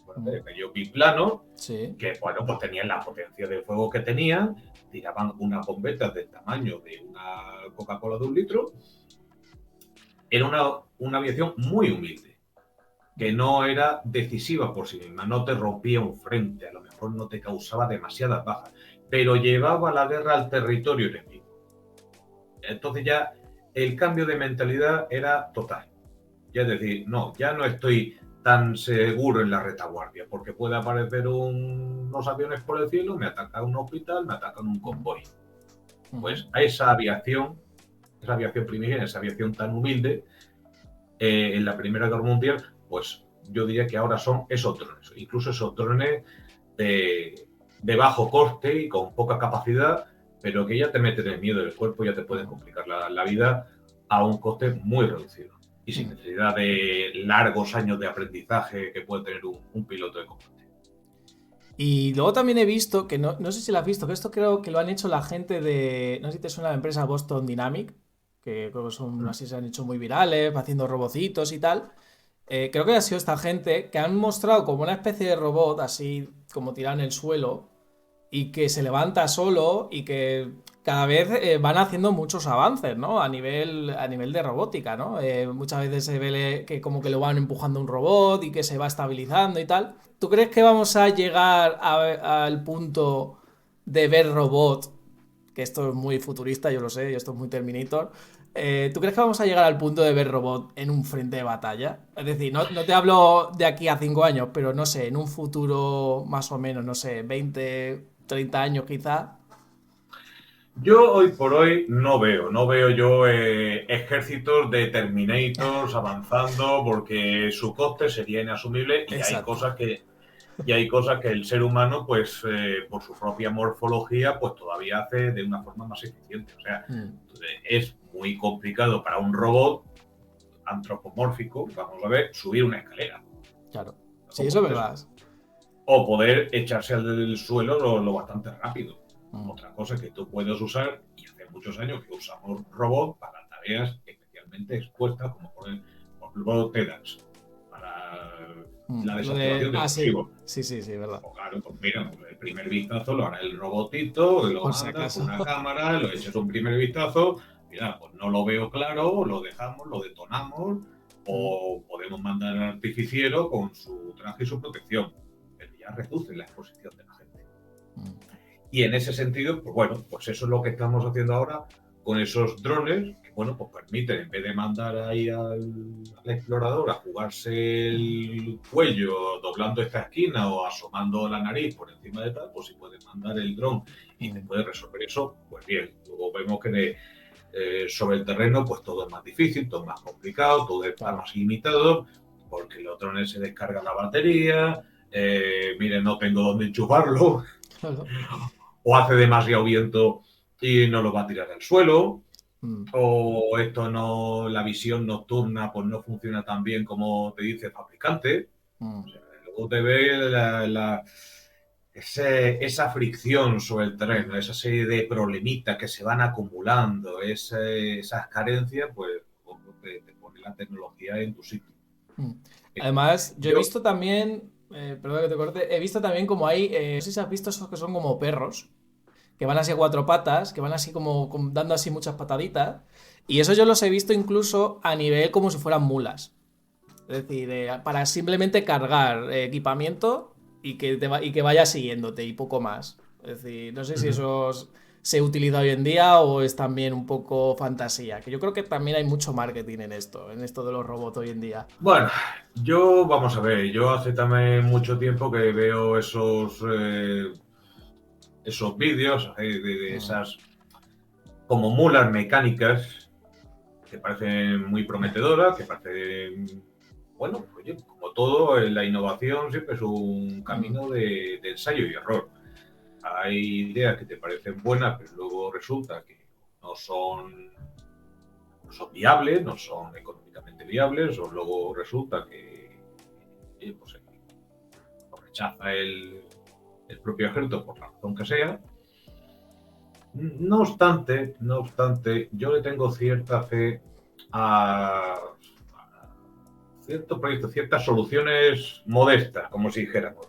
bueno, Mm. aquellos biplanos Sí. que, bueno, pues tenían la potencia de fuego que tenían, tiraban unas bombetas del tamaño de una Coca-Cola de 1 litro. Era una aviación muy humilde, que no era decisiva por sí misma, no te rompía un frente, a lo mejor no te causaba demasiadas bajas, pero llevaba la guerra al territorio enemigo. Entonces ya el cambio de mentalidad era total. Ya es decir, no, ya no estoy tan seguro en la retaguardia, porque puede aparecer unos aviones por el cielo, me ataca un hospital, me atacan un convoy. Pues a esa aviación primigenia, esa aviación tan humilde, en la Primera Guerra Mundial, pues yo diría que ahora son esos drones, incluso esos drones de bajo coste y con poca capacidad, pero que ya te meten el miedo del cuerpo, ya te pueden complicar la vida a un coste muy reducido y sin necesidad de largos años de aprendizaje que puede tener un piloto de combate. Y luego también he visto, que no sé si lo has visto, que esto creo que lo han hecho la gente de, no sé si te suena la empresa Boston Dynamic, que creo que son así, se han hecho muy virales, haciendo robocitos y tal. Creo que ha sido esta gente que han mostrado como una especie de robot, así como tirado en el suelo, y que se levanta solo y que cada vez van haciendo muchos avances, ¿no? A nivel de robótica, ¿no? Muchas veces se ve que como que lo van empujando un robot y que se va estabilizando y tal. ¿Tú crees que vamos a llegar al punto de ver robot? Que esto es muy futurista, yo lo sé, y esto es muy Terminator. ¿Tú crees que vamos a llegar al punto de ver robot en un frente de batalla? Es decir, no te hablo de aquí a 5 años, pero no sé, en un futuro más o menos, no sé, 20, 30 años quizá. Yo hoy por hoy no veo yo ejércitos de Terminators avanzando porque su coste sería inasumible Exacto. y hay cosas que el ser humano, pues por su propia morfología, pues todavía hace de una forma más eficiente. O sea, Mm, es muy complicado para un robot antropomórfico, vamos a ver, subir una escalera. claro. Sí, ¿Cómo eso es puedes? verdad. O poder echarse al suelo lo bastante rápido. Mm, Otra cosa que tú puedes usar, y hace muchos años que usamos robots para tareas especialmente expuestas, como por ejemplo TEDx, para la Lo de... desactivación de Ah, sí. explosivos. Sí, sí, sí, es verdad. O claro, pues mira, el primer vistazo lo hará el robotito, lo Por si mandas con acaso. una cámara, lo echas un primer vistazo, mira, pues no lo veo claro, lo dejamos, lo detonamos, Mm, o podemos mandar al artificiero con su traje y su protección, pero ya reduce la exposición de la gente. mm, Y en ese sentido, pues bueno, pues eso es lo que estamos haciendo ahora con esos drones, que bueno, pues permiten, en vez de mandar ahí al explorador a jugarse el cuello doblando esta esquina o asomando la nariz por encima de tal, pues si puedes mandar el dron y te mm, puede resolver eso, pues bien. Luego vemos que sobre el terreno, pues todo es más difícil, todo es más complicado, todo está claro. más limitado, porque los drones se descargan la batería, miren, no tengo dónde enchufarlo, Claro. o hace demasiado viento y no lo va a tirar al suelo, Mm, o esto no, la visión nocturna pues no funciona tan bien como te dice el fabricante. O mm. sea, luego te ve esa fricción sobre el terreno, esa serie de problemitas que se van acumulando, esas carencias, pues te pone la tecnología en tu sitio. Mm. Además, yo he Yo, visto también, perdón que te corte, he visto también como hay, no sé si has visto esos que son como perros, que van así a cuatro patas, que van así como dando así muchas pataditas, y eso yo los he visto incluso a nivel como si fueran mulas. Es decir, para simplemente cargar equipamiento y que vaya siguiéndote y poco más. Es decir, no sé si eso se utiliza hoy en día o es también un poco fantasía. Que yo creo que también hay mucho marketing en esto de los robots hoy en día. bueno, vamos a ver, yo hace también mucho tiempo que veo esos vídeos de Mm, esas como mulas mecánicas que parecen muy prometedoras, que parecen, bueno, oye, como todo, la innovación siempre es un mm, camino de ensayo y error. Hay ideas que te parecen buenas, pero luego resulta que no son, no son viables, no son económicamente viables, o luego resulta que pues, lo rechaza el propio ejército por la razón que sea. No obstante, yo le tengo cierta fe a ciertos proyectos, ciertas soluciones modestas, como si dijéramos.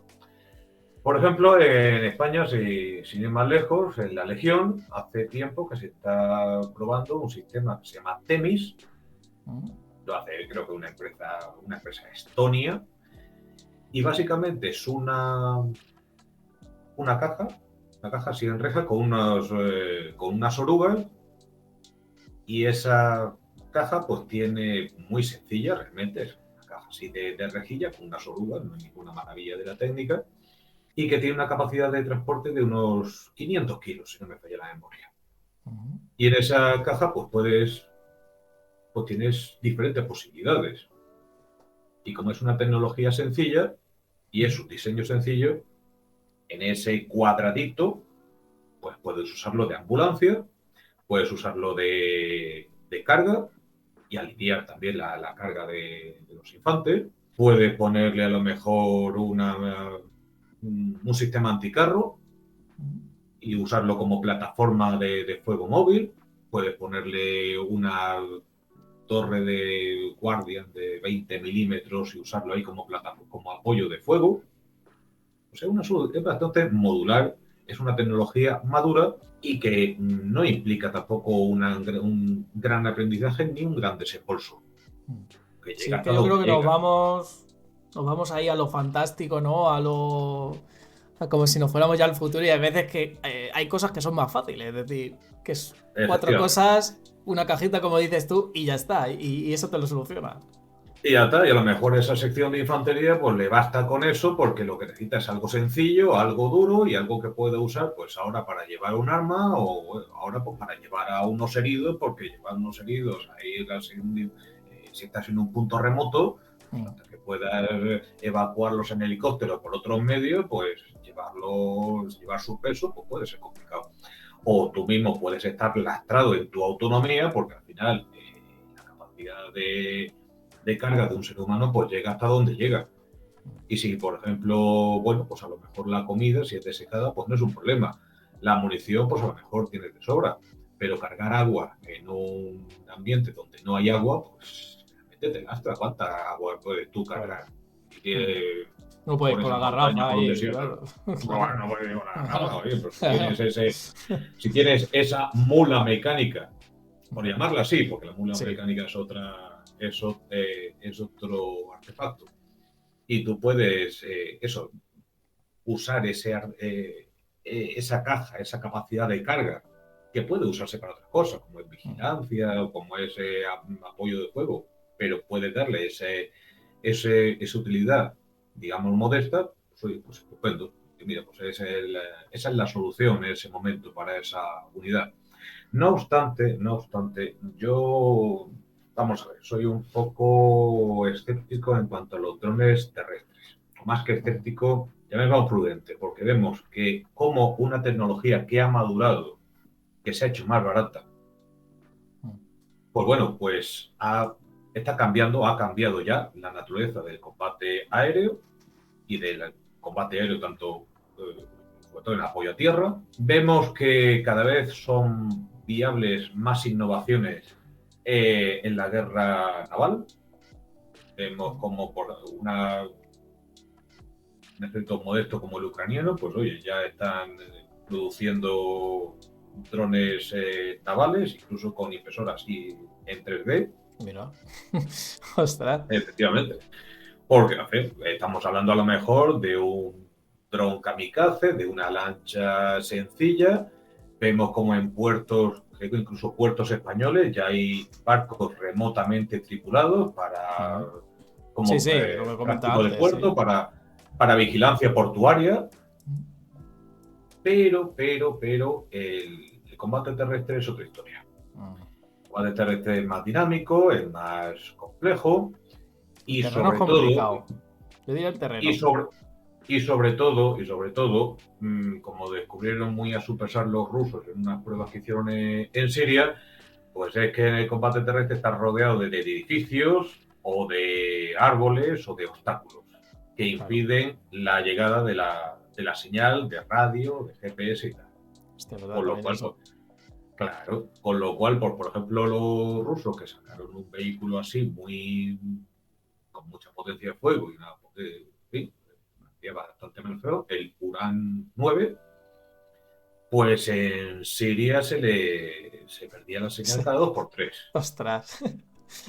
Por ejemplo, en España, sin ir más lejos, en la Legión, hace tiempo que se está probando un sistema que se llama Temis, mm, lo hace creo que una empresa estonia, y básicamente es una caja, una caja así en reja con unas orugas, y esa caja pues tiene muy sencilla, realmente es una caja así de rejilla, con unas orugas, no hay ninguna maravilla de la técnica, y que tiene una capacidad de transporte de unos 500 kilos, si no me falla la memoria. Ujú. Y en esa caja pues tienes diferentes posibilidades. Y como es una tecnología sencilla y es un diseño sencillo, en ese cuadradito pues puedes usarlo de ambulancia, puedes usarlo de carga y aliviar también la carga de los infantes. Puedes ponerle a lo mejor un sistema anticarro y usarlo como plataforma de fuego móvil. Puedes ponerle una torre de Guardian de 20 milímetros y usarlo ahí como apoyo de fuego. O sea, es bastante modular, es una tecnología madura y que no implica tampoco un gran aprendizaje ni un gran desembolso. Que Sí, llega es hasta que yo creo donde que llega. nos vamos ahí a lo fantástico, ¿no? Como si nos fuéramos ya al futuro y hay veces que hay cosas que son más fáciles, es decir, que es cuatro Efectivamente. cosas, una cajita como dices tú y ya está, y eso te lo soluciona. Y ya está, y a lo mejor esa sección de infantería pues le basta con eso porque lo que necesita es algo sencillo, algo duro y algo que pueda usar pues ahora para llevar un arma o bueno, ahora pues para llevar a unos heridos porque llevar unos heridos ahí si estás en un punto remoto pues hasta que puedas evacuarlos en helicóptero por otros medios pues llevar su peso pues puede ser complicado. O tú mismo puedes estar lastrado en tu autonomía porque al final la capacidad de carga de un ser humano, pues llega hasta donde llega. Y si, por ejemplo, bueno, pues a lo mejor la comida, si es desecada, pues no es un problema. La munición, pues a lo mejor tienes de sobra. Pero cargar agua en un ambiente donde no hay agua, pues realmente te lastra. ¿Cuánta agua puedes tú Claro. cargar? Y No puedes por con esa la montaña, garrafa por un ahí, desierto. claro. Bueno, Claro. no puedes con la garrafa, oye, pero si tienes esa mula mecánica por llamarla así, porque la mula Sí. mecánica es otro artefacto. Y tú puedes, usar esa caja, esa capacidad de carga, que puede usarse para otras cosas, como es vigilancia o como es apoyo de fuego, pero puede darle esa utilidad, digamos, modesta, pues, oye, pues estupendo. Y mira, pues esa es la solución en ese momento para esa unidad. No obstante, yo, vamos a ver, soy un poco escéptico en cuanto a los drones terrestres. O más que escéptico, llamémoslo prudente, porque vemos que como una tecnología que ha madurado, que se ha hecho más barata, pues bueno, ha cambiado ya la naturaleza del combate aéreo y del combate aéreo tanto sobre todo en apoyo a tierra. Vemos que cada vez son viables más innovaciones en la guerra naval. Vemos como por un ejército modesto como el ucraniano, pues oye, ya están produciendo drones navales, incluso con impresoras y en 3D, Mira. Ostras. efectivamente. Porque estamos hablando a lo mejor de un dron kamikaze, de una lancha sencilla. Vemos como en puertos, incluso puertos españoles, ya hay barcos remotamente tripulados Sí, como sí, lo que comentaba tráfico de antes, sí. puerto, para vigilancia portuaria. Pero, el combate terrestre es otra historia. El combate terrestre es más dinámico, es más complejo El y terreno es sobre todo, complicado. Yo diría el y terreno. sobre, y sobre todo, como descubrieron muy a su pesar los rusos en unas pruebas que hicieron en Siria, pues es que el combate terrestre está rodeado de edificios o de árboles o de obstáculos que Claro. impiden la llegada de la señal de radio, de GPS y tal. Hostia, verdad, Con lo también cual, eso. pues, claro, por ejemplo, los rusos que sacaron un vehículo así con mucha potencia de fuego y una bastante menos feo, el Uran 9, pues en Siria se perdía la señal cada 2 por 3. Ostras.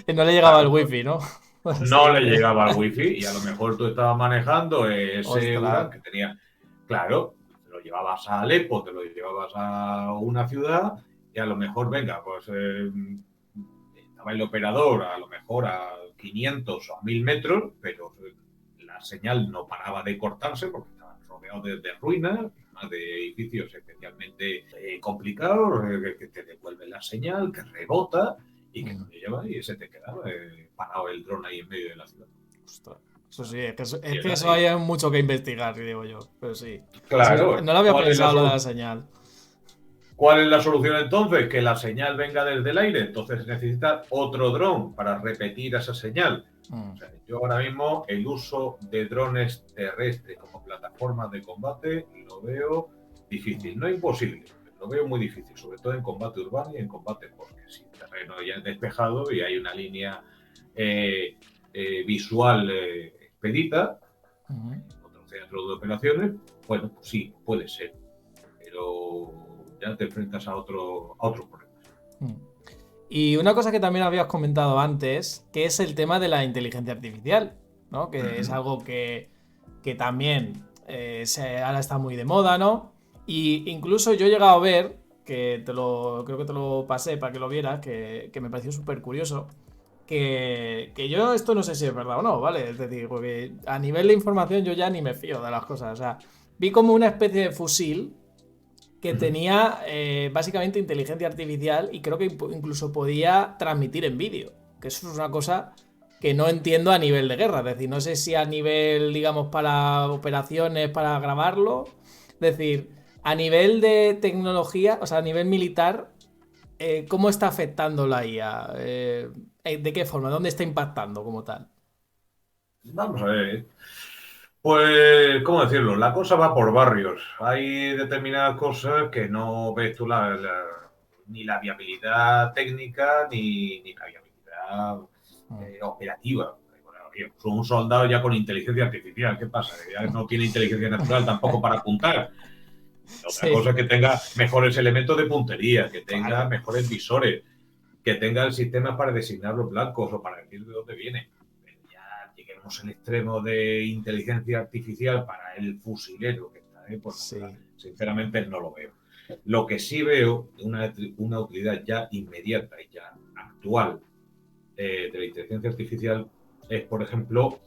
Y no le llegaba el Claro, wifi, ¿no? no le Así. llegaba al wifi y a lo mejor tú estabas manejando ese Ostras. Uran que tenía, claro, te lo llevabas a Alepo, te lo llevabas a una ciudad y a lo mejor, venga, pues estaba el operador a lo mejor a 500 o a 1000 metros, pero la señal no paraba de cortarse porque estaban rodeados de ruinas, de edificios especialmente complicados, que te devuelven la señal, que rebota y que no te lleva y se te quedaba parado el dron ahí en medio de la ciudad. Ostras. Eso sí, es que eso hay mucho que investigar, digo yo. Pero sí. Claro. No lo había pensado lo de la señal. ¿Cuál es la solución entonces? Que la señal venga desde el aire. Entonces necesita otro dron para repetir esa señal. O sea, yo ahora mismo el uso de drones terrestres como plataformas de combate lo veo difícil. No imposible, pero lo veo muy difícil, sobre todo en combate urbano y en combate en bosque. Si el terreno ya es despejado y hay una línea visual expedita, otro centro de operaciones, bueno, pues sí, puede ser. Pero ya te enfrentas a otros problemas. Y una cosa que también habías comentado antes, que es el tema de la inteligencia artificial, ¿no? Que es algo que también ahora está muy de moda, ¿no? Y incluso yo he llegado a ver, creo que te lo pasé para que lo vieras, que me pareció súper curioso, que yo esto no sé si es verdad o no, ¿vale? Es decir, porque a nivel de información yo ya ni me fío de las cosas, o sea, vi como una especie de fusil que tenía básicamente inteligencia artificial y creo que incluso podía transmitir en vídeo. Que eso es una cosa que no entiendo a nivel de guerra. Es decir, no sé si a nivel, digamos, para operaciones, para grabarlo. Es decir, a nivel de tecnología, o sea, a nivel militar, ¿cómo está afectando la IA? ¿De qué forma? ¿Dónde está impactando como tal? Vamos a ver. Pues, ¿cómo decirlo? La cosa va por barrios. Hay determinadas cosas que no ves tú ni la viabilidad técnica ni la viabilidad operativa. Bueno, un soldado ya con inteligencia artificial, ¿qué pasa? Ya no tiene inteligencia natural tampoco para apuntar. Otra cosa es que tenga mejores elementos de puntería, que tenga mejores visores, que tenga el sistema para designar los blancos o para decir de dónde viene. Lleguemos al extremo de inteligencia artificial para el fusilero que está ahí, pues sinceramente no lo veo. Lo que sí veo, una utilidad ya inmediata y ya actual de la inteligencia artificial es, por ejemplo,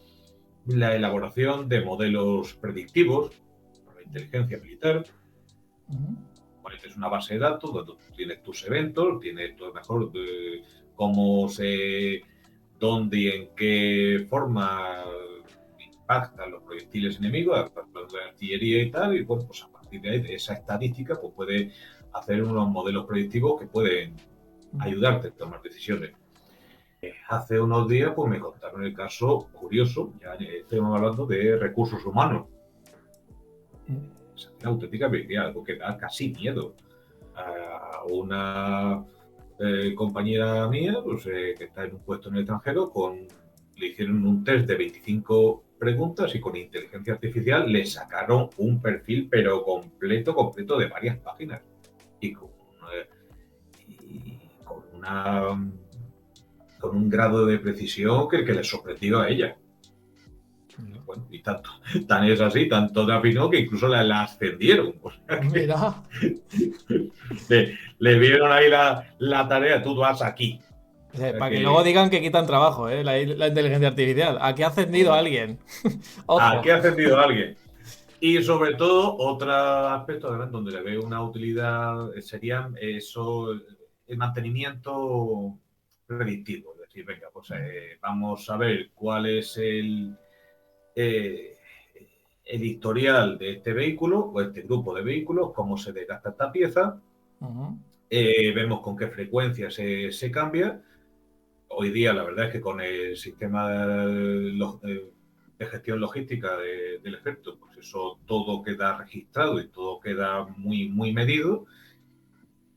la elaboración de modelos predictivos para la inteligencia militar. Bueno, es una base de datos donde tienes tus eventos, tienes todo mejor cómo dónde y en qué forma impactan los proyectiles enemigos, los de artillería y tal, y bueno, pues a partir de ahí, de esa estadística, pues puede hacer unos modelos predictivos que pueden ayudarte a tomar decisiones. Hace unos días, pues me contaron el caso curioso, ya estamos hablando de recursos humanos. Es una auténtica habilidad, algo que da casi miedo. A una compañera mía, pues, que está en un puesto en el extranjero, le hicieron un test de 25 preguntas y con inteligencia artificial le sacaron un perfil, pero completo de varias páginas. Y con un grado de precisión que le sorprendió a ella. Bueno, y tan es así, tanto de afinó que incluso la ascendieron. O sea que mira. le vieron ahí la tarea, tú vas aquí. O sea, para que luego digan que quitan trabajo, la inteligencia artificial. Aquí ha ascendido a alguien. Aquí ha ascendido a alguien. Y sobre todo, otro aspecto además, donde le veo una utilidad sería el mantenimiento predictivo. Es decir, venga, pues vamos a ver cuál es el historial de este vehículo o este grupo de vehículos, cómo se desgasta esta pieza, vemos con qué frecuencia se cambia. Hoy día la verdad es que con el sistema de gestión logística del ejército, pues eso todo queda registrado y todo queda muy, muy medido.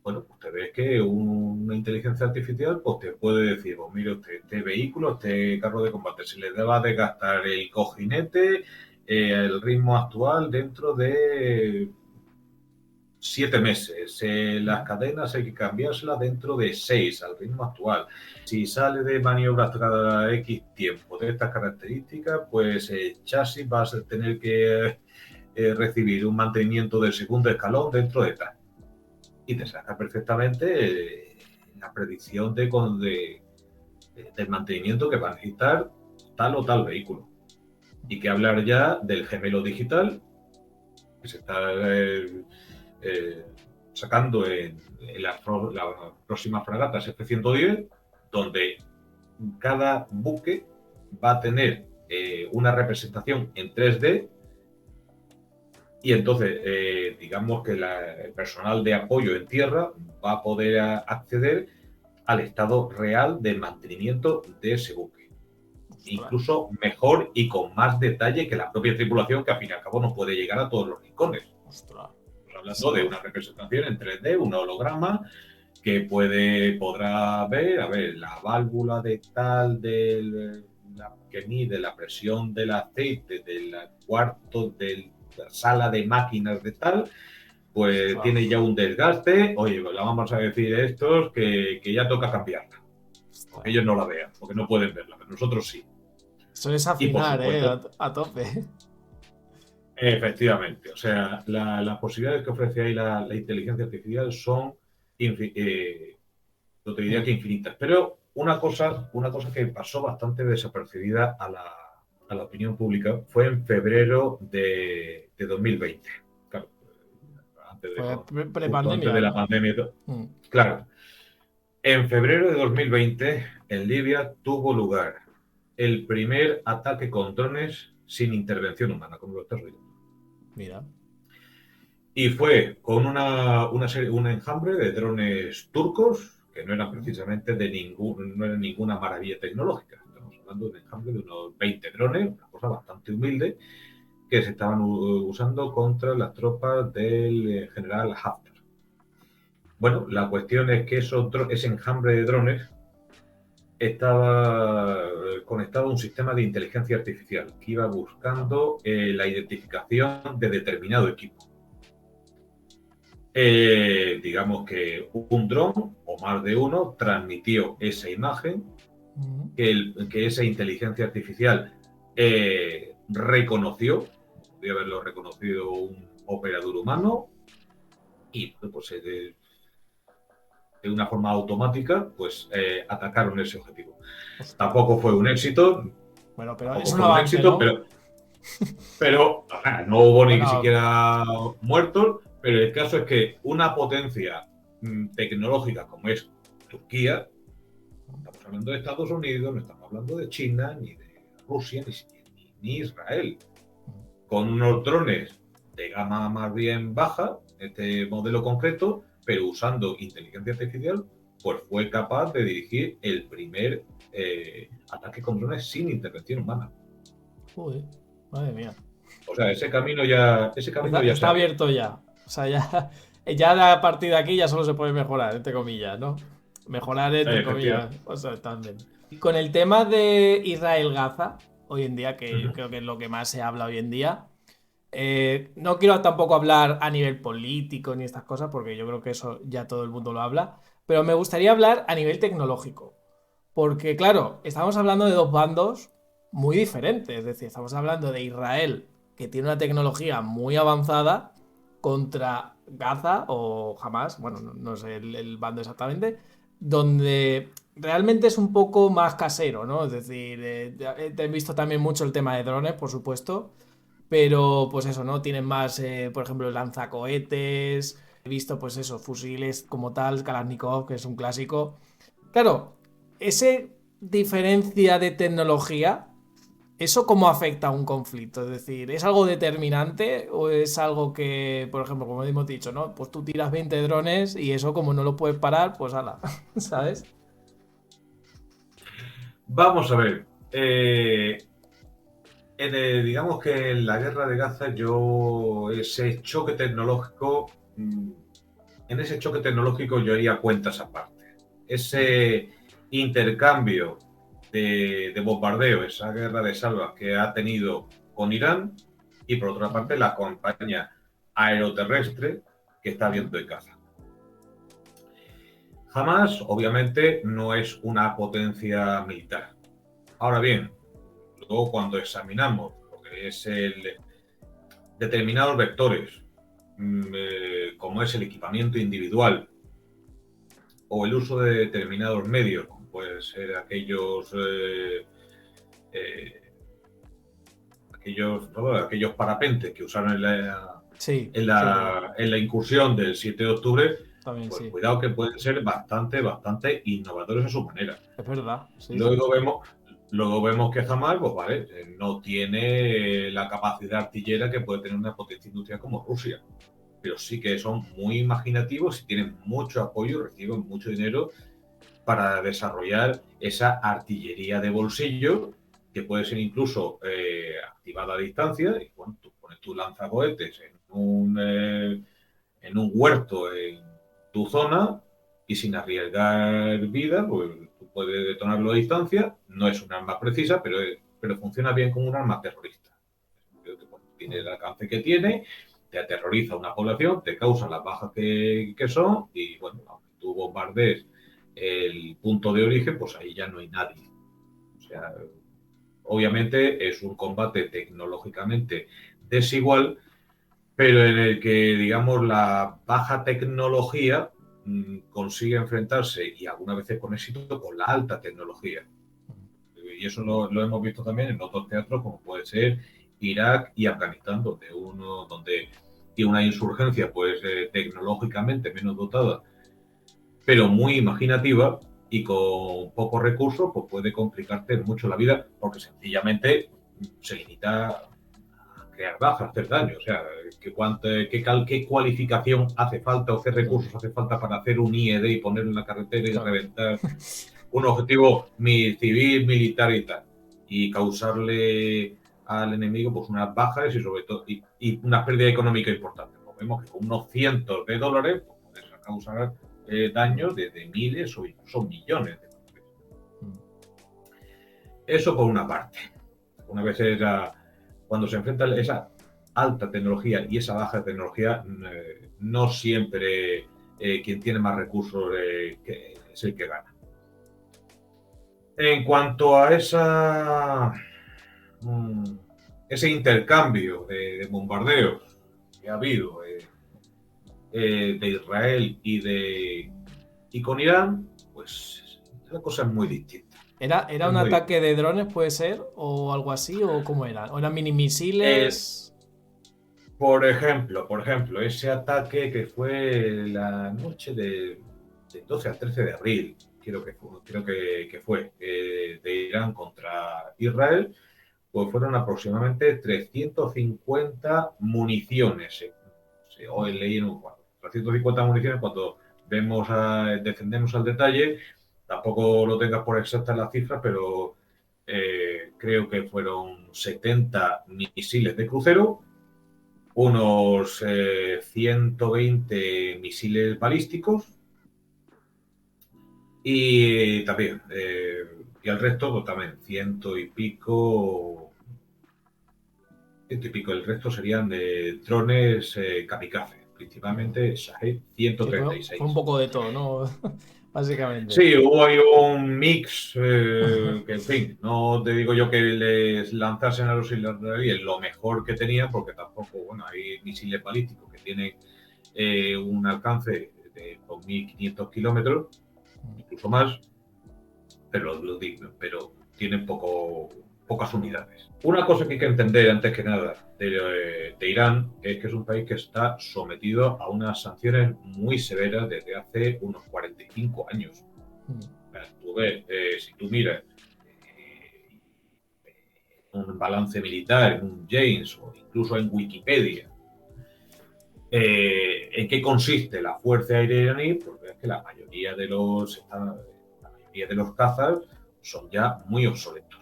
Bueno, pues te ves que una inteligencia artificial pues te puede decir, pues mire usted, este vehículo, este carro de combate, se le va a desgastar el cojinete, el ritmo actual dentro de 7 meses. Las cadenas hay que cambiárselas dentro de 6 al ritmo actual. Si sale de maniobras cada X tiempo de estas características, pues el chasis va a tener que recibir un mantenimiento del segundo escalón dentro de tal. Y te saca perfectamente la predicción de del mantenimiento que va a necesitar tal o tal vehículo. Y que hablar ya del gemelo digital que se está sacando en la próxima fragata F-110, donde cada buque va a tener una representación en 3D y entonces digamos que el personal de apoyo en tierra va a poder acceder al estado real de mantenimiento de ese buque. Incluso mejor y con más detalle que la propia tripulación, que al fin y al cabo no puede llegar a todos los rincones. Ostras. Estamos hablando de una representación en 3D, un holograma que podrá ver, la válvula de tal, que mide la presión del aceite del cuarto de la sala de máquinas de tal, pues tiene ya un desgaste. Oye, pues la vamos a decir a estos que ya toca cambiarla. Porque ellos no la vean, porque no pueden verla, pero nosotros sí. Eso es afinar, a tope. Efectivamente, o sea, las posibilidades que ofrece ahí la inteligencia artificial son, no te diría que infinitas, pero una cosa que pasó bastante desapercibida a la opinión pública fue en febrero de 2020. Claro, antes de la pandemia. Claro, en febrero de 2020 en Libia tuvo lugar el primer ataque con drones sin intervención humana, como lo estás viendo. Mira. Y fue con un enjambre de drones turcos que no eran precisamente no eran ninguna maravilla tecnológica. Estamos hablando de un enjambre de unos 20 drones, una cosa bastante humilde, que se estaban usando contra las tropas del general Haftar. Bueno, la cuestión es que ese enjambre de drones estaba conectado a un sistema de inteligencia artificial que iba buscando la identificación de determinado equipo. Digamos que un dron o más de uno transmitió esa imagen que esa inteligencia artificial reconoció, podría haberlo reconocido un operador humano y pues de una forma automática pues atacaron ese objetivo. Tampoco fue un éxito. Bueno, pero es un avance, ¿no? pero no hubo ni siquiera muertos. Pero el caso es que una potencia tecnológica como es Turquía, no estamos hablando de Estados Unidos, no estamos hablando de China, ni de Rusia, ni Israel, con unos drones de gama más bien baja, este modelo concreto, pero usando inteligencia artificial, pues fue capaz de dirigir el primer ataque con drones sin intervención humana. Uy, madre mía. O sea, ese camino ya está abierto ya. O sea, ya a partir de aquí ya solo se puede mejorar, entre comillas, ¿no? Mejorar entre comillas. O sea, también. Con el tema de Israel-Gaza, hoy en día, que yo creo que es lo que más se habla hoy en día, no quiero tampoco hablar a nivel político ni estas cosas, porque yo creo que eso ya todo el mundo lo habla, pero me gustaría hablar a nivel tecnológico. Porque, claro, estamos hablando de dos bandos muy diferentes. Es decir, estamos hablando de Israel, que tiene una tecnología muy avanzada, contra Gaza o Hamas, bueno, no sé el bando exactamente, donde realmente es un poco más casero, ¿no? Es decir, he visto también mucho el tema de drones, por supuesto, pero pues eso, ¿no? Tienen más, por ejemplo, lanzacohetes, he visto pues eso, fusiles como tal, Kalashnikov, que es un clásico. Claro, esa diferencia de tecnología, ¿eso cómo afecta a un conflicto? Es decir, ¿es algo determinante o es algo que, por ejemplo, como hemos dicho, ¿no? Pues tú tiras 20 drones y eso como no lo puedes parar, pues ala, ¿sabes? Vamos a ver. Digamos que en la guerra de Gaza ese choque tecnológico, en ese choque tecnológico yo haría cuentas aparte. Ese intercambio de bombardeo, esa guerra de salvas que ha tenido con Irán y por otra parte la campaña aeroterrestre que está habiendo en Gaza. Hamas obviamente no es una potencia militar. Ahora bien, luego cuando examinamos lo que es determinados vectores, como es el equipamiento individual o el uso de determinados medios, como pueden ser aquellos parapentes que usaron Sí, en la incursión del 7 de octubre, también pues sí. cuidado que pueden ser bastante innovadores a su manera. Es verdad, sí, sí. Luego vemos, luego vemos que Hamas, pues vale, no tiene la capacidad artillera que puede tener una potencia industrial como Rusia, pero sí que son muy imaginativos y tienen mucho apoyo, reciben mucho dinero para desarrollar esa artillería de bolsillo que puede ser incluso activada a distancia. Y bueno, tú pones tu lanzacohetes en un huerto en tu zona y sin arriesgar vida, pues tú puedes detonarlo a distancia. No es un arma precisa, pero funciona bien como un arma terrorista. Tiene el alcance que tiene, te aterroriza a una población, te causa las bajas que son y bueno, aunque tú bombardees el punto de origen, pues ahí ya no hay nadie. O sea, obviamente es un combate tecnológicamente desigual, pero en el que, digamos, la baja tecnología consigue enfrentarse, y algunas veces con éxito, con la alta tecnología. Y eso lo hemos visto también en otros teatros, como puede ser Irak y Afganistán, donde tiene una insurgencia pues tecnológicamente menos dotada, pero muy imaginativa y con pocos recursos, pues puede complicarte mucho la vida, porque sencillamente se limita a crear bajas, hacer daño. O sea, ¿qué cualificación hace falta o qué recursos hace falta para hacer un IED y ponerlo en la carretera y Claro. reventar un objetivo civil, militar y tal? Y causarle al enemigo pues unas bajas y sobre todo y una pérdida económica importante. Pues vemos que con unos cientos de dólares pues, puedes causar daños de miles o incluso millones de dólares. Eso por una parte. Una vez cuando se enfrenta esa alta tecnología y esa baja tecnología, no siempre quien tiene más recursos es el que gana. En cuanto a ese intercambio de bombardeos que ha habido de Israel y con Irán, pues la cosa es muy distinta. ¿Era Es un muy ataque distinta. de drones, puede ser? ¿O algo así? ¿O cómo era? ¿O eran mini Eh, misiles? por ejemplo, ese ataque que fue la noche del 12 al 13 de abril, creo que fue de Irán contra Israel, pues fueron aproximadamente 350 municiones. Hoy leí en un cuadro. 350 municiones cuando descendemos al detalle, tampoco lo tengas por exactas las cifras, pero creo que fueron 70 misiles de crucero, unos 120 misiles balísticos y también, y el resto pues, también, ciento y pico. El resto serían de drones kamikaze, principalmente Shahed Sí, fue un 136. poco de todo, ¿no? Básicamente. Sí, hubo ahí un mix que, en fin, no te digo yo que les lanzasen a los israelíes lo mejor que tenían, porque tampoco, bueno, hay misiles balísticos que tienen un alcance de 2.500 kilómetros, incluso más, pero tienen pocas unidades. Una cosa que hay que entender antes que nada de Irán es que es un país que está sometido a unas sanciones muy severas desde hace unos 45 años. Tú ves, si tú miras un balance militar en un James o incluso en Wikipedia, ¿en qué consiste la Fuerza Aérea iraní? Pues ves que la mayoría de los cazas son ya muy obsoletos.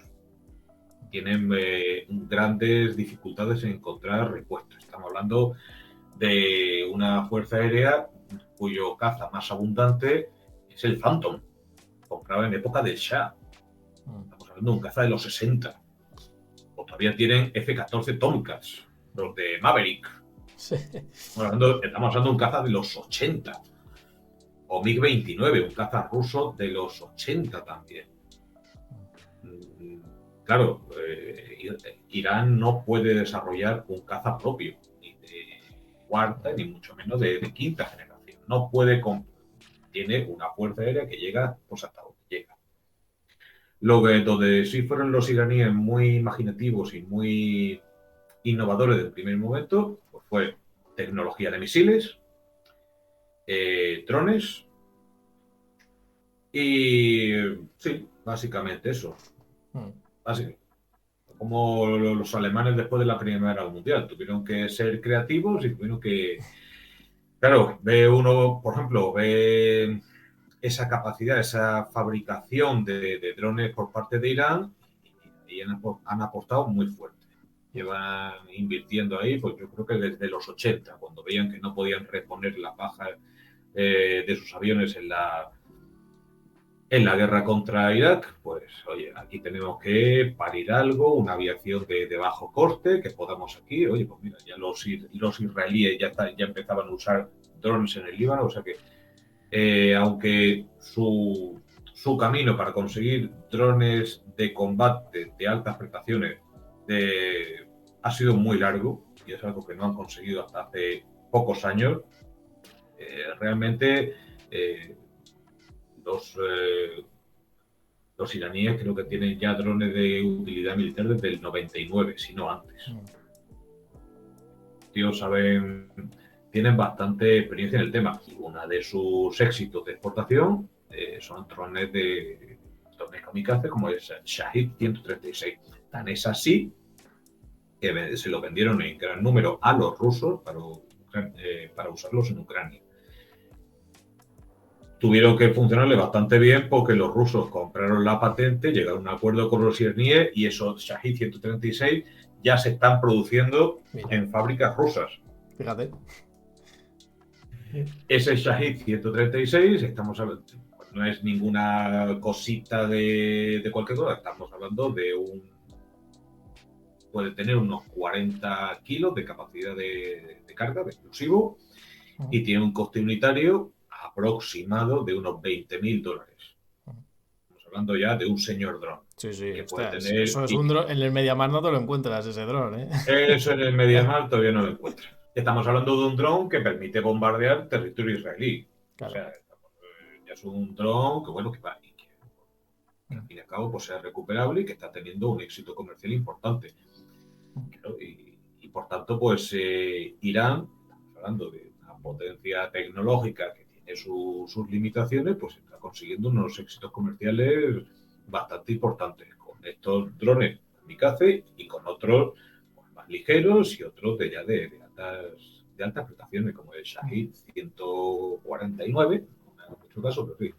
Tienen grandes dificultades en encontrar repuestos. Estamos hablando de una fuerza aérea cuyo caza más abundante es el Phantom, comprado en época del Shah. Estamos hablando de un caza de los 60. O todavía tienen F-14 Tomcats, los de Maverick. Sí. Estamos hablando de un caza de los 80. O MiG-29, un caza ruso de los 80 también. Claro, Irán no puede desarrollar un caza propio, ni de cuarta, ni mucho menos de quinta generación. No puede, tiene una fuerza aérea que llega pues hasta donde llega. Donde sí fueron los iraníes muy imaginativos y muy innovadores del primer momento, pues fue tecnología de misiles, drones y sí, básicamente eso. Así como los alemanes después de la Primera Guerra Mundial tuvieron que ser creativos y tuvieron que, claro, ve uno, por ejemplo, ve esa capacidad, esa fabricación de drones por parte de Irán y han apostado muy fuerte. Llevan invirtiendo ahí, pues yo creo que desde los 80, cuando veían que no podían reponer las bajas de sus aviones en la guerra contra Irak, pues oye, aquí tenemos que parir algo, una aviación de bajo coste, que podamos aquí, oye, pues mira, ya los israelíes ya empezaban a usar drones en el Líbano, o sea que aunque su camino para conseguir drones de combate de altas prestaciones ha sido muy largo, y es algo que no han conseguido hasta hace pocos años, realmente los iraníes creo que tienen ya drones de utilidad militar desde el 99, si no antes. Tíos tienen bastante experiencia en el tema. Y uno de sus éxitos de exportación son drones kamikaze como el Shahid 136. Tan es así que se lo vendieron en gran número a los rusos para usarlos en Ucrania. Tuvieron que funcionarle bastante bien porque los rusos compraron la patente, llegaron a un acuerdo con los iraníes y esos Shahid 136 ya se están produciendo en fábricas rusas. Fíjate. Ese Shahid 136, estamos hablando, no es ninguna cosita de cualquier cosa, estamos hablando puede tener unos 40 kilos de capacidad de carga, de explosivo, y tiene un coste unitario aproximado de unos $20.000. Estamos hablando ya de un señor dron. Sí, sí. Que puede tener, eso es un dron. En el MediaMarkt no te lo encuentras, ese dron, ¿eh? Eso en el MediaMarkt todavía no lo encuentras. Estamos hablando de un dron que permite bombardear territorio israelí. Claro. O sea, ya es un dron que, bueno, que va y que al fin y al cabo pues, sea recuperable y que está teniendo un éxito comercial importante. Y por tanto, pues Irán, estamos hablando de una potencia tecnológica que tiene sus limitaciones, pues está consiguiendo unos éxitos comerciales bastante importantes con estos drones kamikaze y con otros pues, más ligeros y otros de altas prestaciones, como el Shahid 149, en muchos casos, pero sí.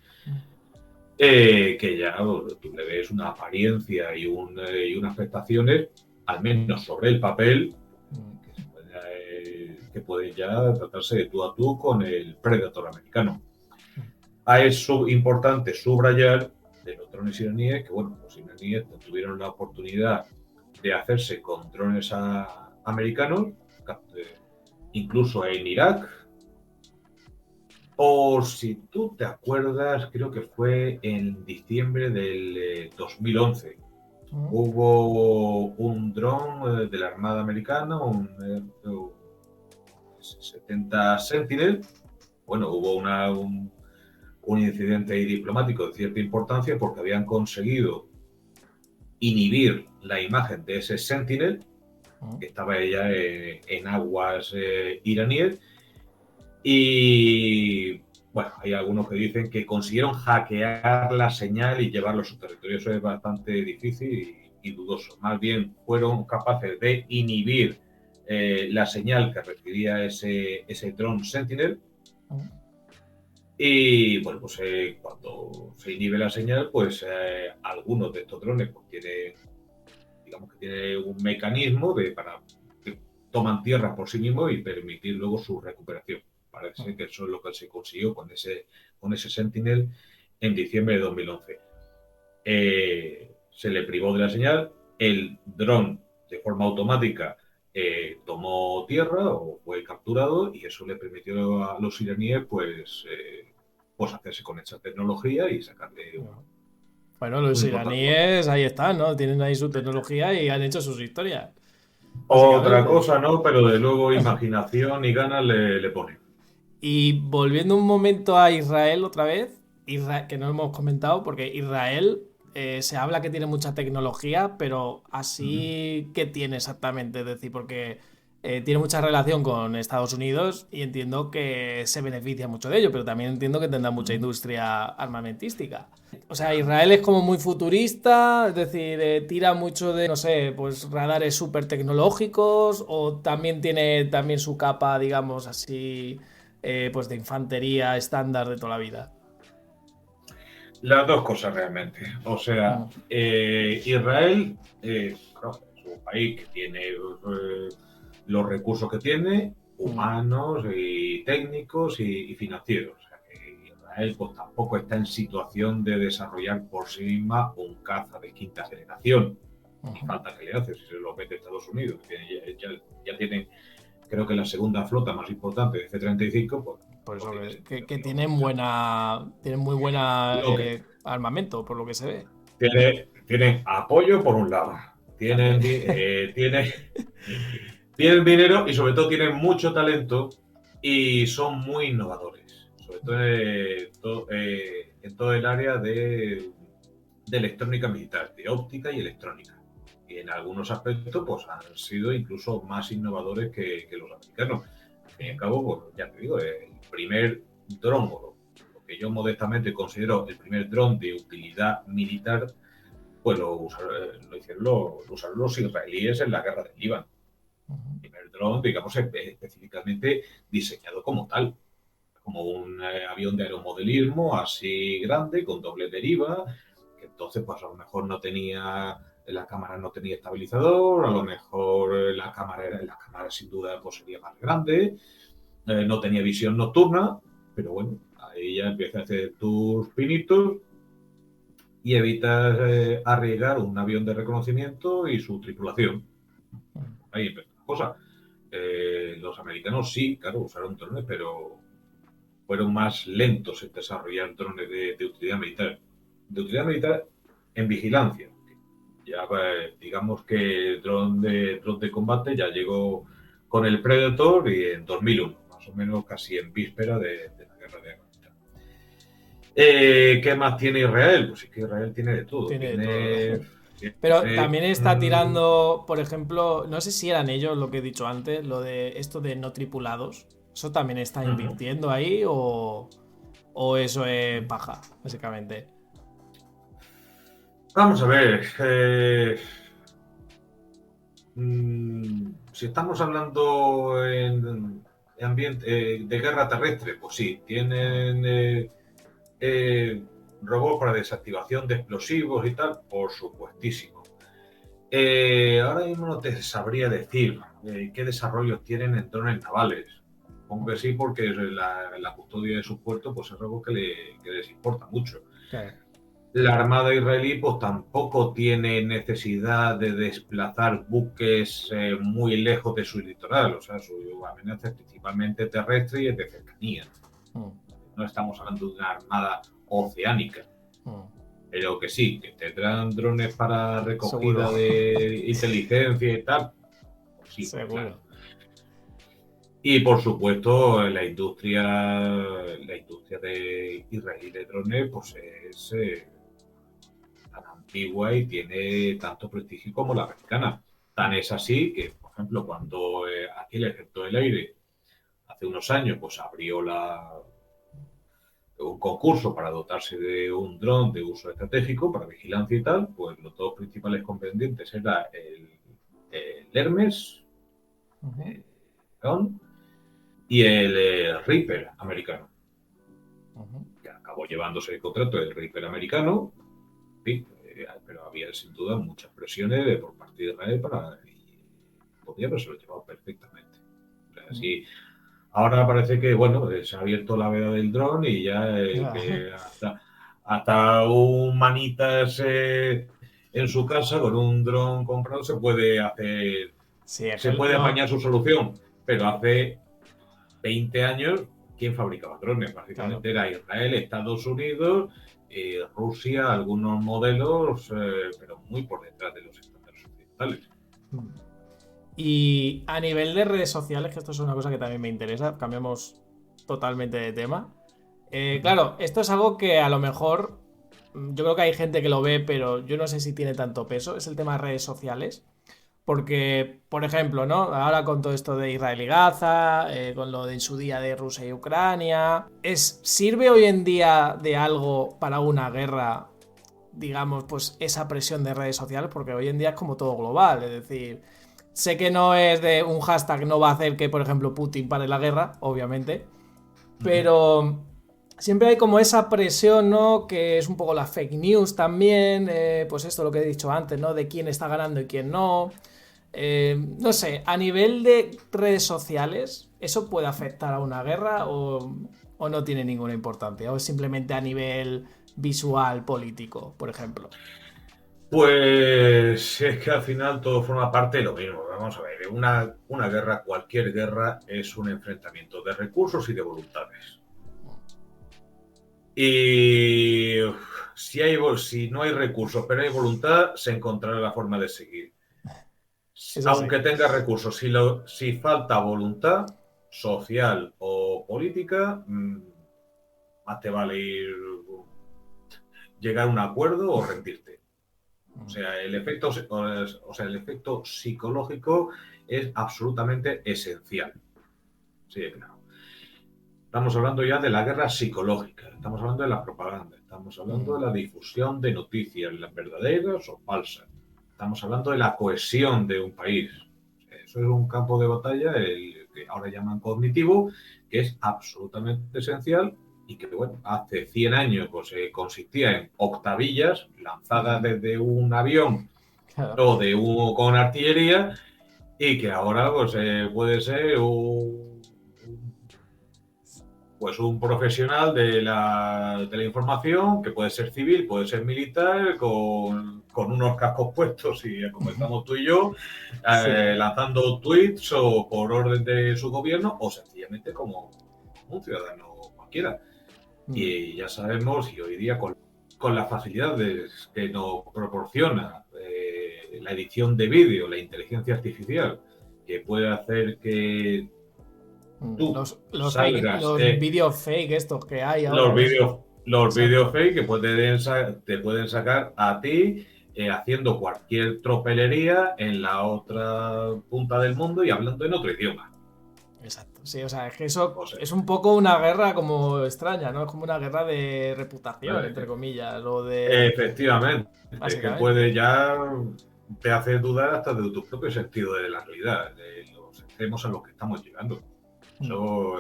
Que ya tú le ves una apariencia y unas prestaciones, al menos sobre el papel, que puede ya tratarse de tú a tú con el Predator americano. Es importante subrayar de los drones iraníes que, bueno, los iraníes tuvieron la oportunidad de hacerse con drones americanos, incluso en Irak, o si tú te acuerdas, creo que fue en diciembre del 2011. Hubo un dron de la Armada Americana, un 70 Sentinel. Bueno, hubo un incidente ahí diplomático de cierta importancia porque habían conseguido inhibir la imagen de ese Sentinel, que estaba ya en aguas iraníes. Y bueno, hay algunos que dicen que consiguieron hackear la señal y llevarlo a su territorio. Eso es bastante difícil y dudoso. Más bien fueron capaces de inhibir la señal que recibía ese dron Sentinel. Y bueno, pues cuando se inhibe la señal, pues algunos de estos drones pues tiene un mecanismo para que toman tierra por sí mismos y permitir luego su recuperación. Parece que eso es lo que se consiguió con ese Sentinel en diciembre de 2011. Se le privó de la señal, el dron de forma automática tomó tierra o fue capturado y eso le permitió a los iraníes pues hacerse con esa tecnología y sacarle bueno, los iraníes ahí están, ¿no? Tienen ahí su tecnología y han hecho sus historias. Otra cosa, ¿no? Pero de luego imaginación y ganas le ponen. Y volviendo un momento a Israel otra vez, que no hemos comentado, porque Israel se habla que tiene mucha tecnología, pero así, ¿qué tiene exactamente? Es decir, porque tiene mucha relación con Estados Unidos y entiendo que se beneficia mucho de ello, pero también entiendo que tendrá mucha industria armamentística. O sea, Israel es como muy futurista, es decir, tira mucho de, no sé, pues radares súper tecnológicos, o también tiene también su capa, digamos así, pues de infantería estándar de toda la vida. Las dos cosas realmente. O sea, Mm, Israel claro, es un país que tiene los recursos que tiene, mm, humanos y técnicos y financieros. O sea, que Israel pues, tampoco está en situación de desarrollar por sí misma un caza de quinta generación. Ni ujú. falta que le hace si se lo mete Estados Unidos. Que ya tienen, creo que la segunda flota más importante de F-35, pues Por no eso tiene que, sentido que que lo tienen muy buena Lo que armamento, por lo que se ve. tienen apoyo por un lado, También. tienen dinero y sobre todo tienen mucho talento y son muy innovadores, sobre todo en todo el área de electrónica militar, de óptica y electrónica. Y en algunos aspectos pues, han sido incluso más innovadores que los americanos. Al fin y al cabo, pues, ya te digo, el primer dron, o lo que yo modestamente considero el primer dron de utilidad militar, pues lo usaron los israelíes en la guerra del Líbano. El primer dron, digamos, específicamente diseñado como tal, como un avión de aeromodelismo así grande, con doble deriva, que entonces pues a lo mejor la cámara no tenía estabilizador, a lo mejor la cámara sin duda pues sería más grande, no tenía visión nocturna, pero bueno, ahí ya empiezas a hacer tus pinitos y evitas arriesgar un avión de reconocimiento y su tripulación. Ahí empezó la cosa. Los americanos sí, claro, usaron drones, pero fueron más lentos en desarrollar drones de utilidad militar. De utilidad militar en vigilancia. Ya digamos que el dron de combate ya llegó con el Predator y en 2001, más o menos casi en víspera de la guerra de Afganistán. ¿Qué más tiene Israel? Pues es que Israel tiene de todo. Tiene de todo. Pero Tiene también está tirando, por ejemplo, no sé si eran ellos lo que he dicho antes, lo de esto de no tripulados. ¿Eso también está invirtiendo ahí o eso es paja, básicamente? vamos a ver. Si estamos hablando en ambiente de guerra terrestre, pues sí, Mm, tienen eh, robots para desactivación de explosivos y tal, por supuestísimo. Ahora mismo no te sabría decir qué desarrollos tienen en drones navales. Supongo que sí, porque la custodia de sus puertos pues, es algo que les importa mucho. claro. La Armada israelí pues tampoco tiene necesidad de desplazar buques muy lejos de su litoral, o sea, su amenaza es principalmente terrestre y es de cercanía. Mm, No estamos hablando de una armada oceánica, mm. pero que sí, que tendrán drones para Seguro. recogida de inteligencia y tal, posible, claro. Seguro. Y por supuesto, la industria de israelí de drones pues es tan antigua y tiene tanto prestigio como la americana. Tan Mm, es así que, por ejemplo, cuando aquí el Ejército del Aire hace unos años pues abrió un concurso para dotarse de un dron de uso estratégico para vigilancia y tal, pues los dos principales contendientes eran el Hermes ujú, ¿no? Y el Reaper americano, ujú. que acabó llevándose el contrato del Reaper americano, sí, pero había sin duda muchas presiones por parte de Israel para y podía haberse llevado perfectamente. O sea, Mm. sí, ahora parece que bueno, se ha abierto la veda del dron y ya Ya. que hasta un manitas en su casa con un dron comprado Sí, es se que puede apañar su solución, pero hace 20 años, ¿quién fabricaba drones? claro. Básicamente era Israel, Estados Unidos, Rusia, algunos modelos, pero muy por detrás de los estándares occidentales. Mm. Y a nivel de redes sociales, que esto es una cosa que también me interesa, cambiamos totalmente de tema. Claro, esto es algo que a lo mejor yo creo que hay gente que lo ve, pero yo no sé si tiene tanto peso, es el tema de redes sociales. Porque, por ejemplo, ¿no? Ahora con todo esto de Israel y Gaza, con lo de en su día de Rusia y Ucrania, ¿sirve hoy en día de algo para una guerra, digamos, pues esa presión de redes sociales? Porque hoy en día es como todo global, es decir, sé que no es de un hashtag, no va a hacer que, por ejemplo, Putin pare la guerra, obviamente, pero siempre hay como esa presión, ¿no? Que es un poco la fake news también, pues esto lo que he dicho antes, ¿no? De quién está ganando y quién no. No sé, a nivel de redes sociales, ¿eso puede afectar a una guerra o no tiene ninguna importancia? ¿O es simplemente a nivel visual, político, por ejemplo? Pues es que al final todo forma parte de lo mismo. Vamos a ver, una guerra, cualquier guerra, es un enfrentamiento de recursos y de voluntades. Y si no hay recursos, pero hay voluntad, se encontrará la forma de seguir. Eso sí. Aunque tenga recursos, si falta voluntad social o política, más te vale llegar a un acuerdo o rendirte. O sea, el efecto psicológico es absolutamente esencial. Sí, claro. Estamos hablando ya de la guerra psicológica, estamos hablando de la propaganda, estamos hablando de la difusión de noticias, las verdaderas o falsas. Estamos hablando de la cohesión de un país. Eso es un campo de batalla, el que ahora llaman cognitivo, que es absolutamente esencial y que, bueno, hace 100 años pues, consistía en octavillas lanzadas desde un avión Claro. o con artillería y que ahora pues, puede ser pues un profesional de la información, que puede ser civil, puede ser militar, con unos cascos puestos, y como estamos tú y yo, Sí. lanzando tweets o por orden de su gobierno, o sencillamente como un ciudadano cualquiera. Y ya sabemos, y hoy día con las facilidades que nos proporciona la edición de vídeo, la inteligencia artificial, que puede hacer que tú Los salgas vídeos fake estos que hay ahora. los Exacto. vídeos fake que te pueden sacar a ti haciendo cualquier tropelería en la otra punta del mundo y hablando en otro idioma. Exacto. Sí, o sea, es que eso O sea, es un poco una guerra como extraña, ¿no? Es como una guerra de reputación, entre eh, comillas, o de... efectivamente, que puede Básicamente. ya te hace dudar hasta de tu propio sentido de la realidad, de los extremos a los que estamos llegando. Eso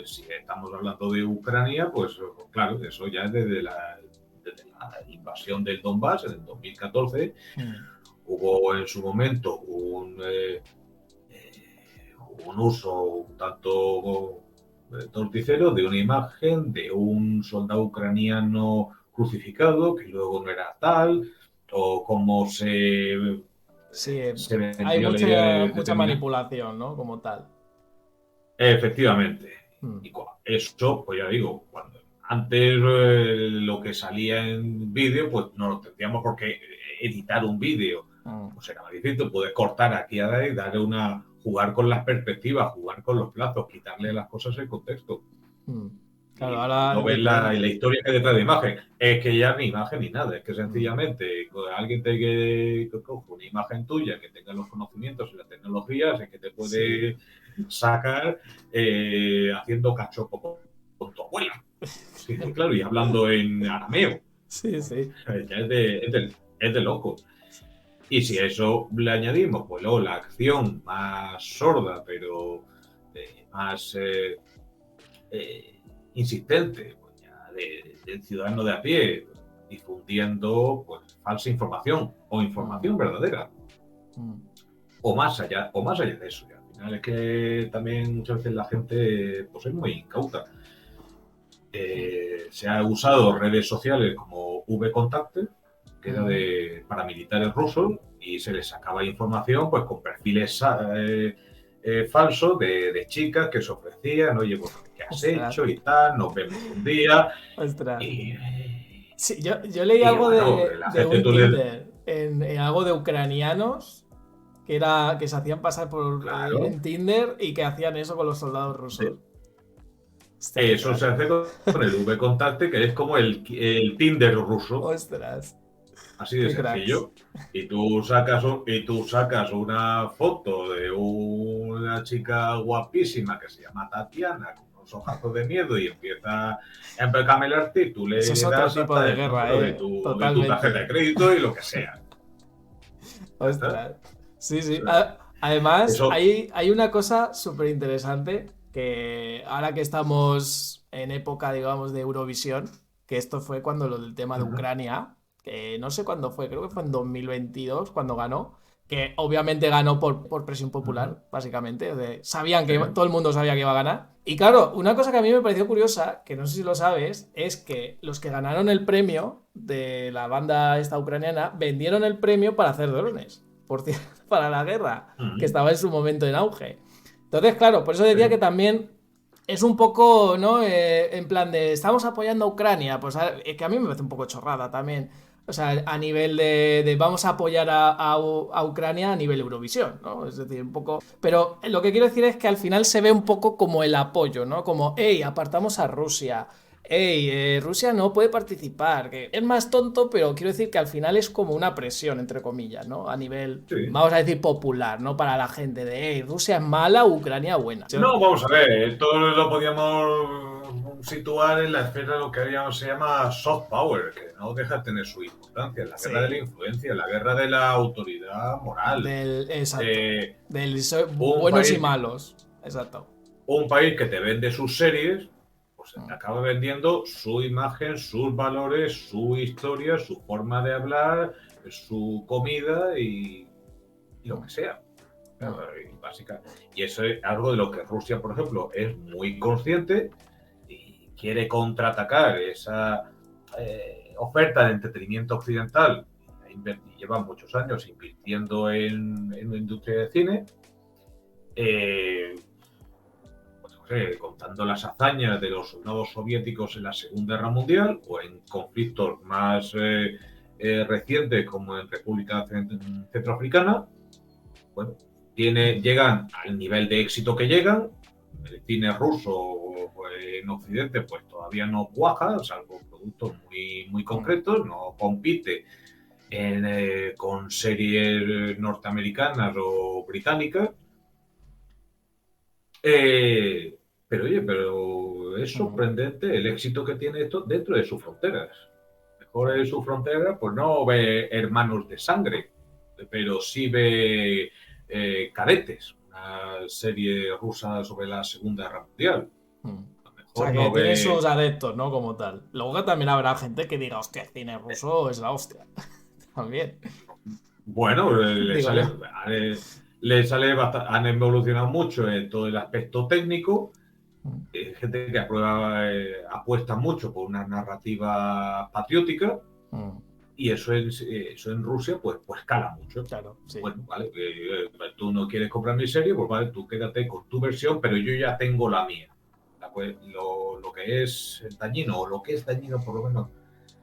si estamos hablando de Ucrania, pues claro, eso ya es desde la invasión del Donbass en el 2014. Hubo en su momento un uso un tanto torticero de una imagen de un soldado ucraniano crucificado que luego no era tal, o cómo Sí, se hay vendió la idea mucha, de mucha determinar. manipulación, ¿no? Como tal. Efectivamente. Mm, Y eso, pues ya digo, cuando antes lo que salía en vídeo, pues no lo tendríamos por qué editar un vídeo. Pues era más difícil, poder cortar aquí a y darle jugar con las perspectivas, jugar con los plazos, quitarle las cosas el contexto. Claro, Y ahora no es ves la diferente. historia que hay detrás de imagen. Es que ya ni imagen ni nada, es que sencillamente alguien que coge una imagen tuya que tenga los conocimientos y las tecnologías, es que te Sí, puede sacar haciendo cachopo con tu abuela. Sí, claro, y hablando en arameo. sí, sí. Ya es de loco. Y si a eso le añadimos, pues luego la acción más sorda, pero más insistente, pues ya del ciudadano de a pie, difundiendo pues falsa información o información verdadera. O más allá de eso. Y al final es que también muchas veces la gente pues es muy incauta. Se ha usado redes sociales como VKontakte, que era de paramilitares rusos, y se les sacaba información pues con perfiles falsos de chicas que se ofrecían, oye, pues, ¿qué has Ostras, hecho? Y tal, nos vemos un día. ostras. Y, Sí, yo leí y algo bueno, la de gente un tú le... Tinder, en algo de ucranianos que se hacían pasar por Claro, en Tinder y que hacían eso con los soldados rusos. Hostia, qué Eso crack. se hace con el V-Contact, que es como el Tinder ruso, Ostras, así de qué cracks. sencillo. Y tú sacas una foto de una chica guapísima que se llama Tatiana, con unos ojazos de miedo y empieza a camelarte y tú Eso es le otro das tipo hasta de el guerra, número de tu tarjeta de totalmente. crédito y lo que sea. ¿Ya está? Ostras. Sí, O sí. sea, Además, eso. hay una cosa súper interesante que ahora que estamos en época, digamos, de Eurovisión, que esto fue cuando lo del tema de Ujú, Ucrania, que no sé cuándo fue, creo que fue en 2022 cuando ganó, que obviamente ganó por presión ujú, popular, básicamente. Sabían sí. todo el mundo sabía que iba a ganar. Y claro, una cosa que a mí me pareció curiosa, que no sé si lo sabes, es que los que ganaron el premio de la banda esta ucraniana vendieron el premio para hacer drones por cierto, para la guerra, que Ujú, estaba en su momento en auge. Entonces, claro, por eso decía que sí. también es un poco, ¿no? En plan de, estamos apoyando a Ucrania, pues que a mí me parece un poco chorrada también. O sea, a nivel de vamos a apoyar a Ucrania a nivel Eurovisión, ¿no? Es decir, un poco... Pero lo que quiero decir es que al final se ve un poco como el apoyo, ¿no? Como, hey, apartamos a Rusia. Hey, Rusia no puede participar, que es más tonto, pero quiero decir que al final es como una presión, entre comillas, ¿no? A nivel, Sí. vamos a decir, popular, ¿no? Para la gente de, hey, Rusia es mala, Ucrania buena. No, vamos a ver, todo lo podíamos situar en la esfera de lo que se llama soft power, que no deja de tener su importancia, la guerra de la Sí, influencia, la guerra de la autoridad moral. exacto, Eh, un buenos y país, malos, exacto. un país que te vende sus series, pues te Mm, acaba vendiendo su imagen, sus valores, su historia, su forma de hablar, su comida y lo mm, que sea. Claro, mm, y eso es algo de lo que Rusia, por ejemplo, es muy consciente y quiere contraatacar esa oferta de entretenimiento occidental. Y lleva muchos años invirtiendo en la industria de cine, eh, pues, no sé, contando las hazañas de los soldados soviéticos en la Segunda Guerra Mundial o en conflictos más recientes como en República Centroafricana. Bueno, llegan al nivel de éxito que llegan. El cine ruso pues, en Occidente pues todavía no cuaja, salvo productos muy, muy mm, concretos, no compite con series norteamericanas o británicas. Eh, pero es mm, sorprendente el éxito que tiene esto dentro de sus fronteras. Mejor en sus fronteras, pues no ve hermanos de sangre, pero sí ve Cadetes, una serie rusa sobre la Segunda Guerra Mundial. mm. A lo O sea, mejor que no tiene sus ve. adeptos, ¿no? Como tal. Luego que también habrá gente que diga, hostia, el cine ruso es la hostia. También, Bueno, digo yo. han evolucionado mucho en todo el aspecto técnico. Mm, Gente que apuesta mucho por una narrativa patriótica. mm, Y eso en Rusia, pues cala mucho. claro, sí. Bueno, vale, tú no quieres comprar mi serie, pues vale, tú quédate con tu versión, pero yo ya tengo la mía. Pues, lo que es dañino, o lo que es dañino por lo menos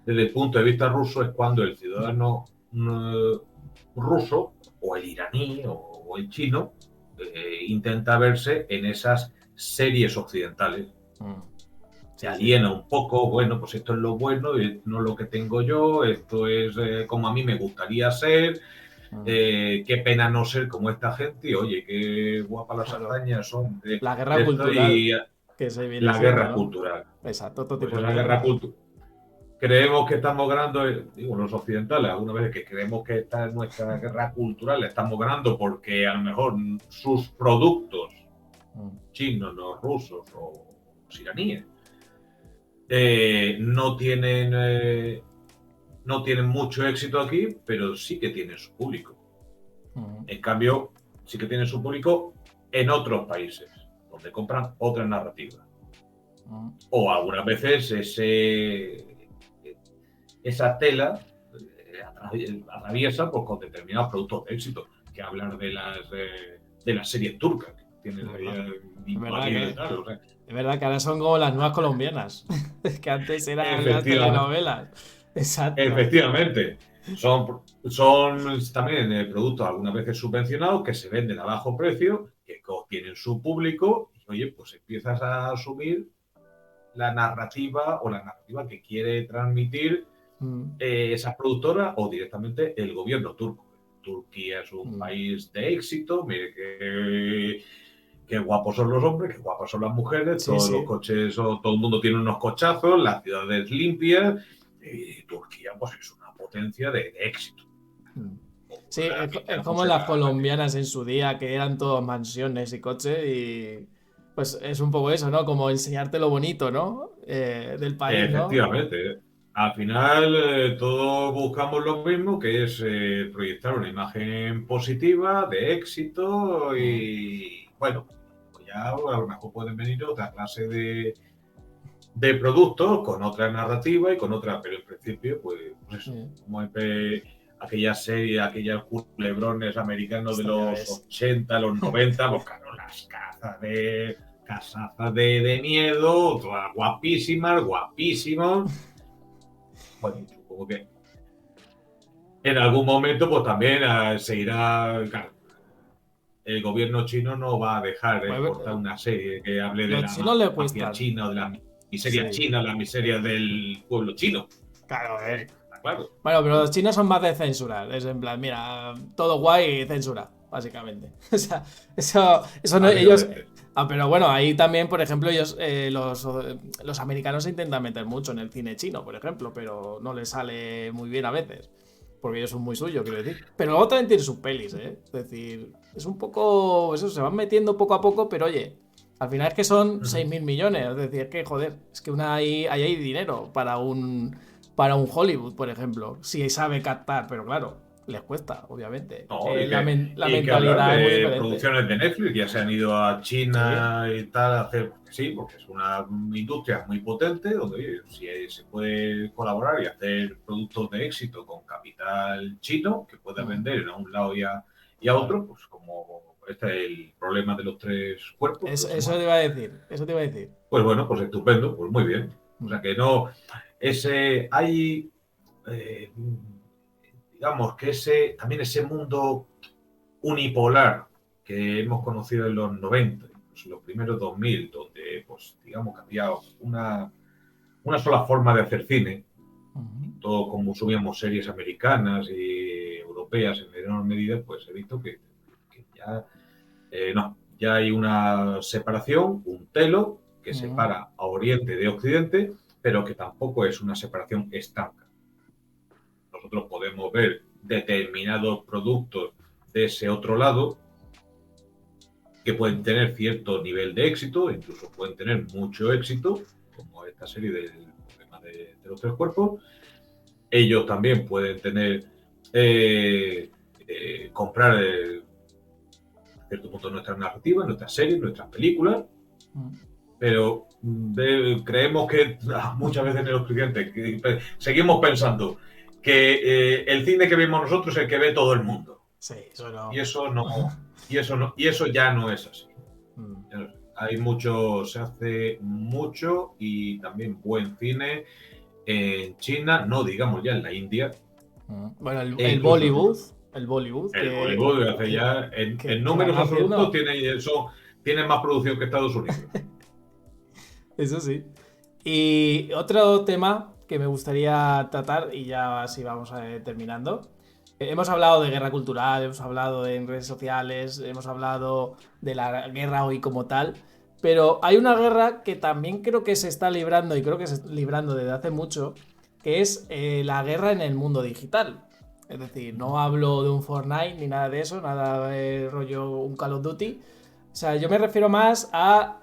desde el punto de vista ruso, es cuando el ciudadano ruso, o el iraní, o el chino, intenta verse en esas series occidentales. Mm, Se sí, sí. aliena un poco, bueno, pues esto es lo bueno, y no lo que tengo yo, esto es como a mí me gustaría ser, Mm, qué pena no ser como esta gente, y oye, qué guapas las claro. hazañas son La guerra de esto, y cultural que se viene la siendo, guerra ¿no? cultural. Exacto, otro Pues tipo de esa guerra guerra. cultural. Creemos que estamos ganando, digo, los occidentales, algunas veces que creemos que esta es nuestra guerra cultural, la estamos ganando porque a lo mejor sus productos, Mm, chinos, los rusos o los iraníes, no tienen mucho éxito aquí, pero sí que tienen su público. mm, En cambio, sí que tienen su público en otros países, donde compran otra narrativa. mm, O algunas veces esa tela atraviesa pues, con determinados productos de éxito, que hablar de las series turcas, que es tienen verdad. Es verdad Invalide y que, tal. O sea, es verdad que ahora son como las nuevas colombianas. Es que antes eran las efectivamente, telenovelas. Exacto. efectivamente. Son también productos algunas veces subvencionados que se venden a bajo precio, que tienen su público y oye, pues empiezas a asumir la narrativa o la narrativa que quiere transmitir esas productoras o directamente el gobierno turco. Turquía es un país de éxito, mire qué guapos son los hombres, qué guapas son las mujeres, Sí, todos sí. los coches, todo el mundo tiene unos cochazos, las ciudades limpias, y Turquía pues es una potencia de éxito. Sí, es Pintan como las colombianas en su día, que eran todas mansiones y coches, y pues es un poco eso, ¿no? Como enseñarte lo bonito, ¿no? Del país, ¿no? Efectivamente. Al final, todos buscamos lo mismo, que es proyectar una imagen positiva, de éxito y, bueno, pues ya a lo mejor pueden venir otra clase de productos con otra narrativa y con otra, pero en principio, pues eso, como aquella serie, aquellos culebrones americanos de Esto ya los ves. 80, los 90, pues claro, las casazas de miedo, todas guapísimas, guapísimos. Bueno, supongo que en algún momento, pues también se irá. Claro, el gobierno chino no va a dejar de Bueno, exportar una serie que hable de los la chinos le mafia cuestan. china o de la miseria Sí, china, la miseria del pueblo chino. claro, Está claro. Bueno, pero los chinos son más de censurar. Es en plan, mira, todo guay y censura, básicamente. O sea, eso no, ellos. Básicamente. Pero bueno, ahí también, por ejemplo, ellos, los americanos se intentan meter mucho en el cine chino, por ejemplo, pero no les sale muy bien a veces. Porque ellos son muy suyos, quiero decir. Pero luego también tienen sus pelis, ¿eh? Es decir, es un poco. Eso, se van metiendo poco a poco, pero oye, al final es que son 6.000 millones. Es decir, es que, joder, es que ahí hay dinero para un Hollywood, por ejemplo, si sabe captar, pero claro, les cuesta, obviamente. No, La y que hablar mentalidad es muy de diferente. producciones de Netflix, ya se han ido a Sí. China y tal a hacer, sí, porque es una industria muy potente donde oye, si se puede colaborar y hacer productos de éxito con capital chino que pueda vender a un lado y a Claro. otro, pues como este es el problema de los tres cuerpos, de los tres Eso te iba a decir. Eso te iba a decir. pues bueno, pues estupendo, pues muy bien. O sea que no, hay, eh, digamos que también ese mundo unipolar que hemos conocido en los 90, incluso en los primeros 2000, donde, pues, digamos que había una sola forma de hacer cine, todos consumíamos series americanas y europeas en menor medida, pues he visto que ya no, ya hay una separación, un telo que separa a Oriente de Occidente, pero que tampoco es una separación estanca. Nosotros podemos ver determinados productos de ese otro lado que pueden tener cierto nivel de éxito, incluso pueden tener mucho éxito, como esta serie del problema de los tres cuerpos. Ellos también pueden tener, comprar a cierto punto nuestras narrativas, nuestras series, nuestras películas, pero creemos que muchas veces en el occidente seguimos pensando que el cine que vemos nosotros es el que ve todo el mundo. Sí, eso no. Y eso no, y eso ya no es así. Hay mucho, se hace mucho y también buen cine en China, no digamos ya en la India. Bueno, E incluso El Bollywood, el Bollywood hace ya, en que van números absolutos, haciendo. tiene más producción que Estados Unidos. Eso sí. Y otro tema que me gustaría tratar, y ya así vamos terminando. Hemos hablado de guerra cultural, hemos hablado en redes sociales, hemos hablado de la guerra hoy como tal, pero hay una guerra que también creo que se está librando, y creo que se está librando desde hace mucho, que es la guerra en el mundo digital. Es decir, no hablo de un Fortnite ni nada de eso, nada de rollo un Call of Duty. O sea, yo me refiero más a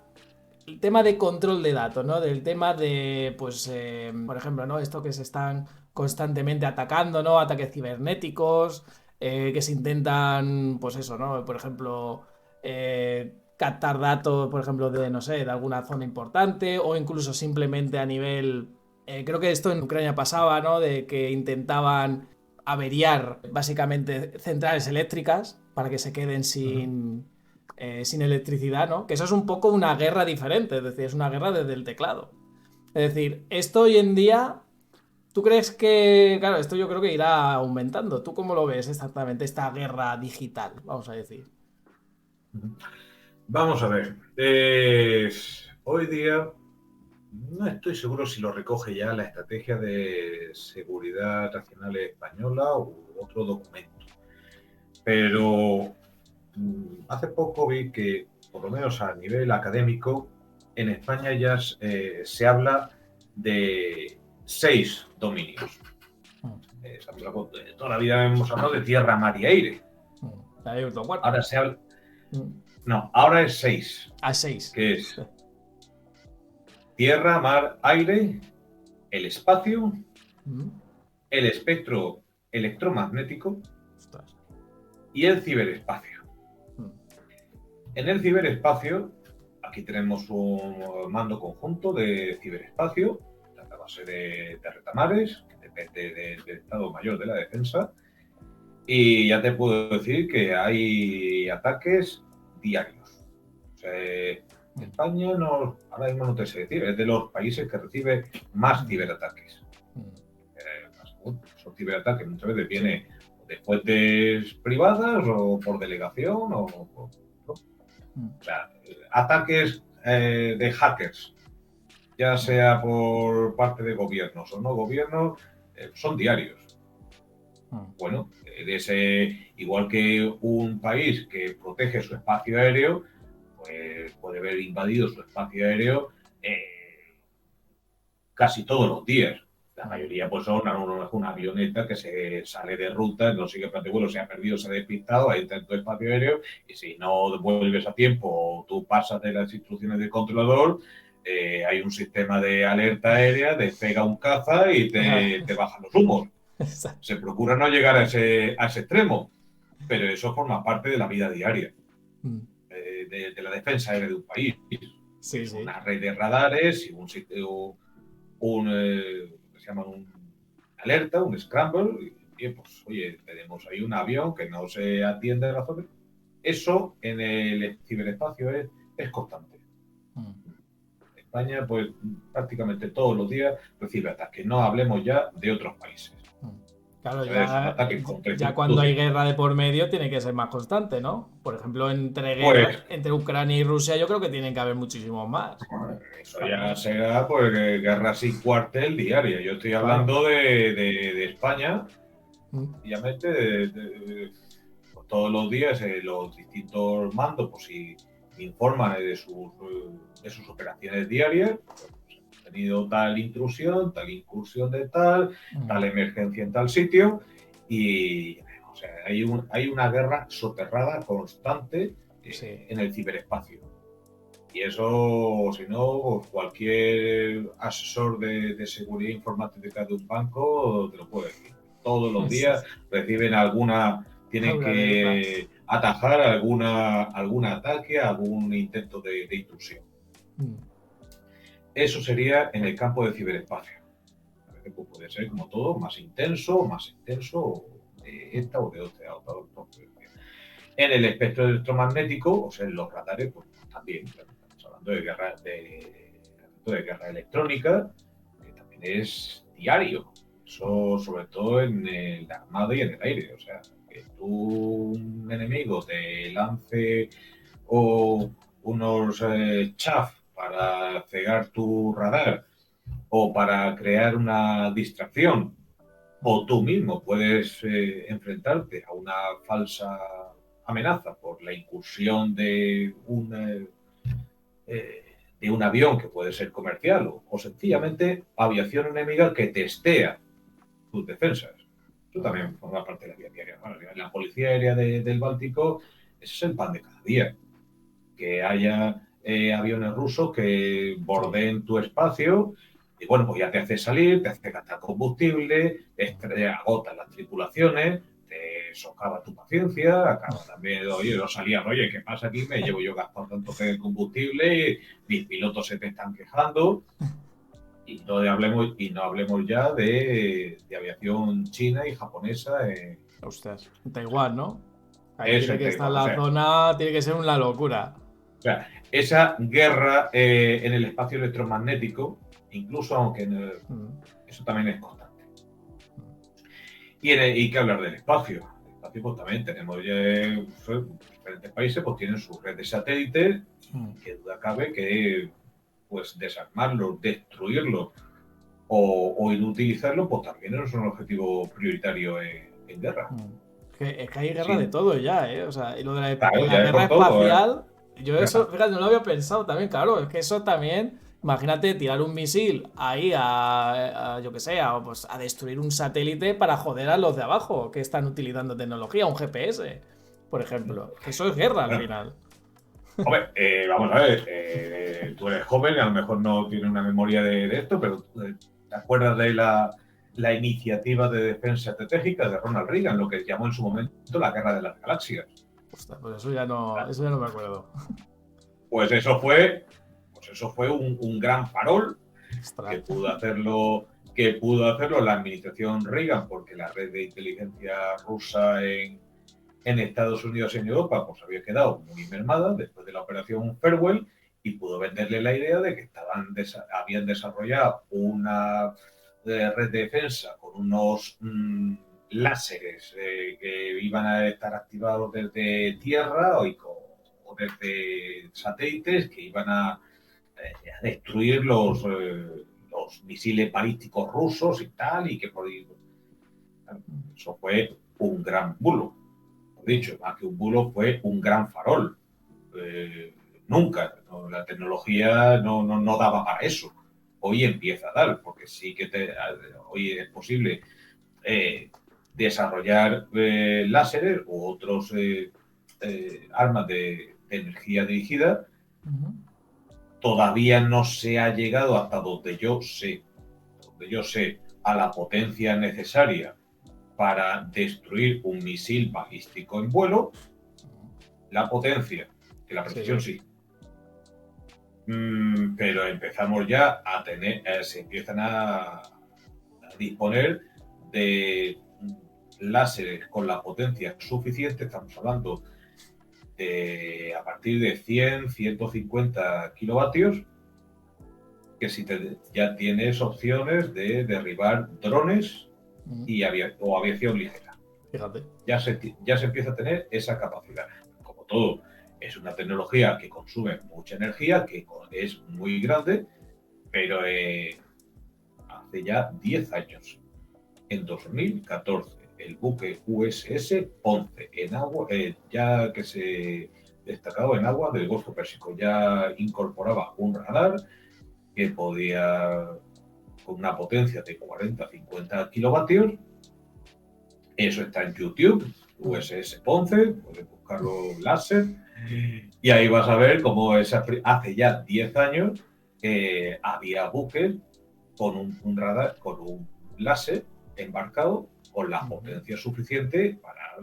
el tema de control de datos, ¿no? Del tema de, pues, por ejemplo, ¿no? Esto que se están constantemente atacando, ¿no? Ataques cibernéticos, que se intentan, pues eso, ¿no? Por ejemplo, captar datos, por ejemplo, de, no sé, de alguna zona importante o incluso simplemente a nivel... creo que esto en Ucrania pasaba, ¿no? De que intentaban averiar básicamente centrales eléctricas para que se queden sin electricidad, ¿no? Que eso es un poco una guerra diferente, es decir, es una guerra desde el teclado. Es decir, esto hoy en día, ¿tú crees que, claro, esto yo creo que irá aumentando? ¿Tú cómo lo ves exactamente, esta guerra digital, vamos a decir? Vamos a ver. Hoy día estoy seguro si lo recoge ya la Estrategia de Seguridad Nacional Española u otro documento. Pero hace poco vi que, por lo menos a nivel académico, en España ya se habla de 6 dominios. Toda la vida hemos hablado de tierra, mar y aire. Ahora se habla... No, ahora es 6. A 6. Que es tierra, mar, aire, el espacio, el espectro electromagnético y el ciberespacio. En el ciberespacio, aquí tenemos un mando conjunto de ciberespacio, a base de retamares, que depende del Estado Mayor de la Defensa, y ya te puedo decir que hay ataques diarios. O sea, España ahora mismo no te sé decir, es de los países que recibe más ciberataques. Son ciberataques muchas veces vienen de fuentes privadas o por delegación o sea, ataques de hackers, ya sea por parte de gobiernos o no gobiernos, son diarios. Bueno, igual que un país que protege su espacio aéreo, pues puede haber invadido su espacio aéreo casi todos los días. La mayoría pues son una avioneta que se sale de ruta, no sigue plan de vuelo, se ha perdido, se ha despistado, ahí está en tu espacio aéreo, y si no vuelves a tiempo o tú pasas de las instrucciones del controlador, hay un sistema de alerta aérea, despega un caza y te bajan los humos. Se procura no llegar a ese extremo, pero eso forma parte de la vida diaria de la defensa aérea de un país. Sí. Una red de radares y un sitio, se llama un alerta, un scramble, y pues oye, tenemos ahí un avión que no se atiende a la zona. Eso en el ciberespacio es constante. España, pues prácticamente todos los días recibe ataques. No hablemos ya de otros países. Claro, ya cuando hay guerra de por medio tiene que ser más constante, ¿no? Por ejemplo, entre Ucrania y Rusia yo creo que tienen que haber muchísimos más. Eso ya será pues guerra sin cuartel diaria. Yo estoy hablando de España, obviamente pues, todos los días los distintos mandos pues si informan de sus operaciones diarias. Pues, tenido tal intrusión, tal incursión de tal emergencia en tal sitio, y o sea, hay una guerra soterrada constante en el ciberespacio. Y eso, si no, cualquier asesor de seguridad informática de un banco te lo puede decir. Todos los días reciben tienen que atajar algún ataque, algún intento de intrusión. Eso sería en el campo del ciberespacio. A veces puede ser como todo, más intenso, de esta o de otra. En el espectro electromagnético, o sea, en los radares, pues también estamos hablando de guerra electrónica, que también es diario. Eso sobre todo en el armado y en el aire. O sea, que un enemigo te lance unos chaff para cegar tu radar o para crear una distracción, o tú mismo puedes enfrentarte a una falsa amenaza por la incursión de un avión que puede ser comercial o sencillamente aviación enemiga que testea tus defensas. Eso también forma parte de la vida diaria. Bueno, la policía aérea del Báltico, ese es el pan de cada día. Que haya aviones rusos que bordeen tu espacio y bueno, pues ya te hace salir, te hace gastar combustible, te agotan las tripulaciones, te socava tu paciencia, acaba también, oye, oye, ¿qué pasa aquí? Me llevo yo gastando tanto combustible y mis pilotos se te están quejando. Y no hablemos ya de aviación china y japonesa. Ostras, Taiwán, ¿no? Ahí Eso tiene que estar la zona, tiene que ser una locura. O sea, esa guerra en el espacio electromagnético, incluso aunque eso también es constante. Y que hablar del espacio. El espacio pues también tenemos diferentes países pues tienen sus redes de satélites, que duda cabe que pues desarmarlos, destruirlos o inutilizarlos, pues también es un objetivo prioritario en guerra. Es que hay guerra de Sí, todo ya, ¿eh? O sea, y lo de claro, la ya es guerra por todo, ¿eh? espacial, yo eso, fíjate, no lo había pensado también, claro, es que eso también, imagínate tirar un misil ahí yo que sé, pues a destruir un satélite para joder a los de abajo que están utilizando tecnología, un GPS, por ejemplo. Que eso es guerra al Bueno, final. hombre, vamos a ver, tú eres joven y a lo mejor no tienes una memoria de esto, pero ¿te acuerdas de la iniciativa de defensa estratégica de Ronald Reagan, lo que llamó en su momento la Guerra de las Galaxias? Ostras, pues eso ya no me acuerdo. Pues eso fue un gran farol Ostras. que pudo hacerlo la administración Reagan, porque la red de inteligencia rusa en Estados Unidos y en Europa pues había quedado muy mermada después de la operación Farewell, y pudo venderle la idea de que habían desarrollado una red de defensa con unos láseres que iban a estar activados desde tierra o desde satélites que iban a destruir los misiles balísticos rusos y tal, y que por eso fue un gran bulo. Dicho, más que un bulo, fue un gran farol. Eh, Nunca, ¿no? La tecnología no daba para eso. Hoy empieza a dar, porque sí que hoy es posible eh, desarrollar láseres u otros armas de energía dirigida. Todavía no se ha llegado hasta donde yo sé, a la potencia necesaria para destruir un misil balístico en vuelo. La potencia, que la precisión Sí. sí. Pero empezamos ya a tener, se empiezan a disponer de láseres con la potencia suficiente, estamos hablando de a partir de 100, 150 kilovatios, que si ya tienes opciones de derribar drones o aviación ligera. Fíjate. Ya se empieza a tener esa capacidad. Como todo, es una tecnología que consume mucha energía, que es muy grande, pero hace ya 10 años, en 2014, el buque USS Ponce, en agua, ya que se destacado en agua del Golfo Pérsico, ya incorporaba un radar que podía, con una potencia de 40-50 kilovatios. Eso está en YouTube, USS Ponce, puedes buscarlo láser, y ahí vas a ver cómo hace ya 10 años había buques con un radar, con un láser embarcado con la potencia suficiente para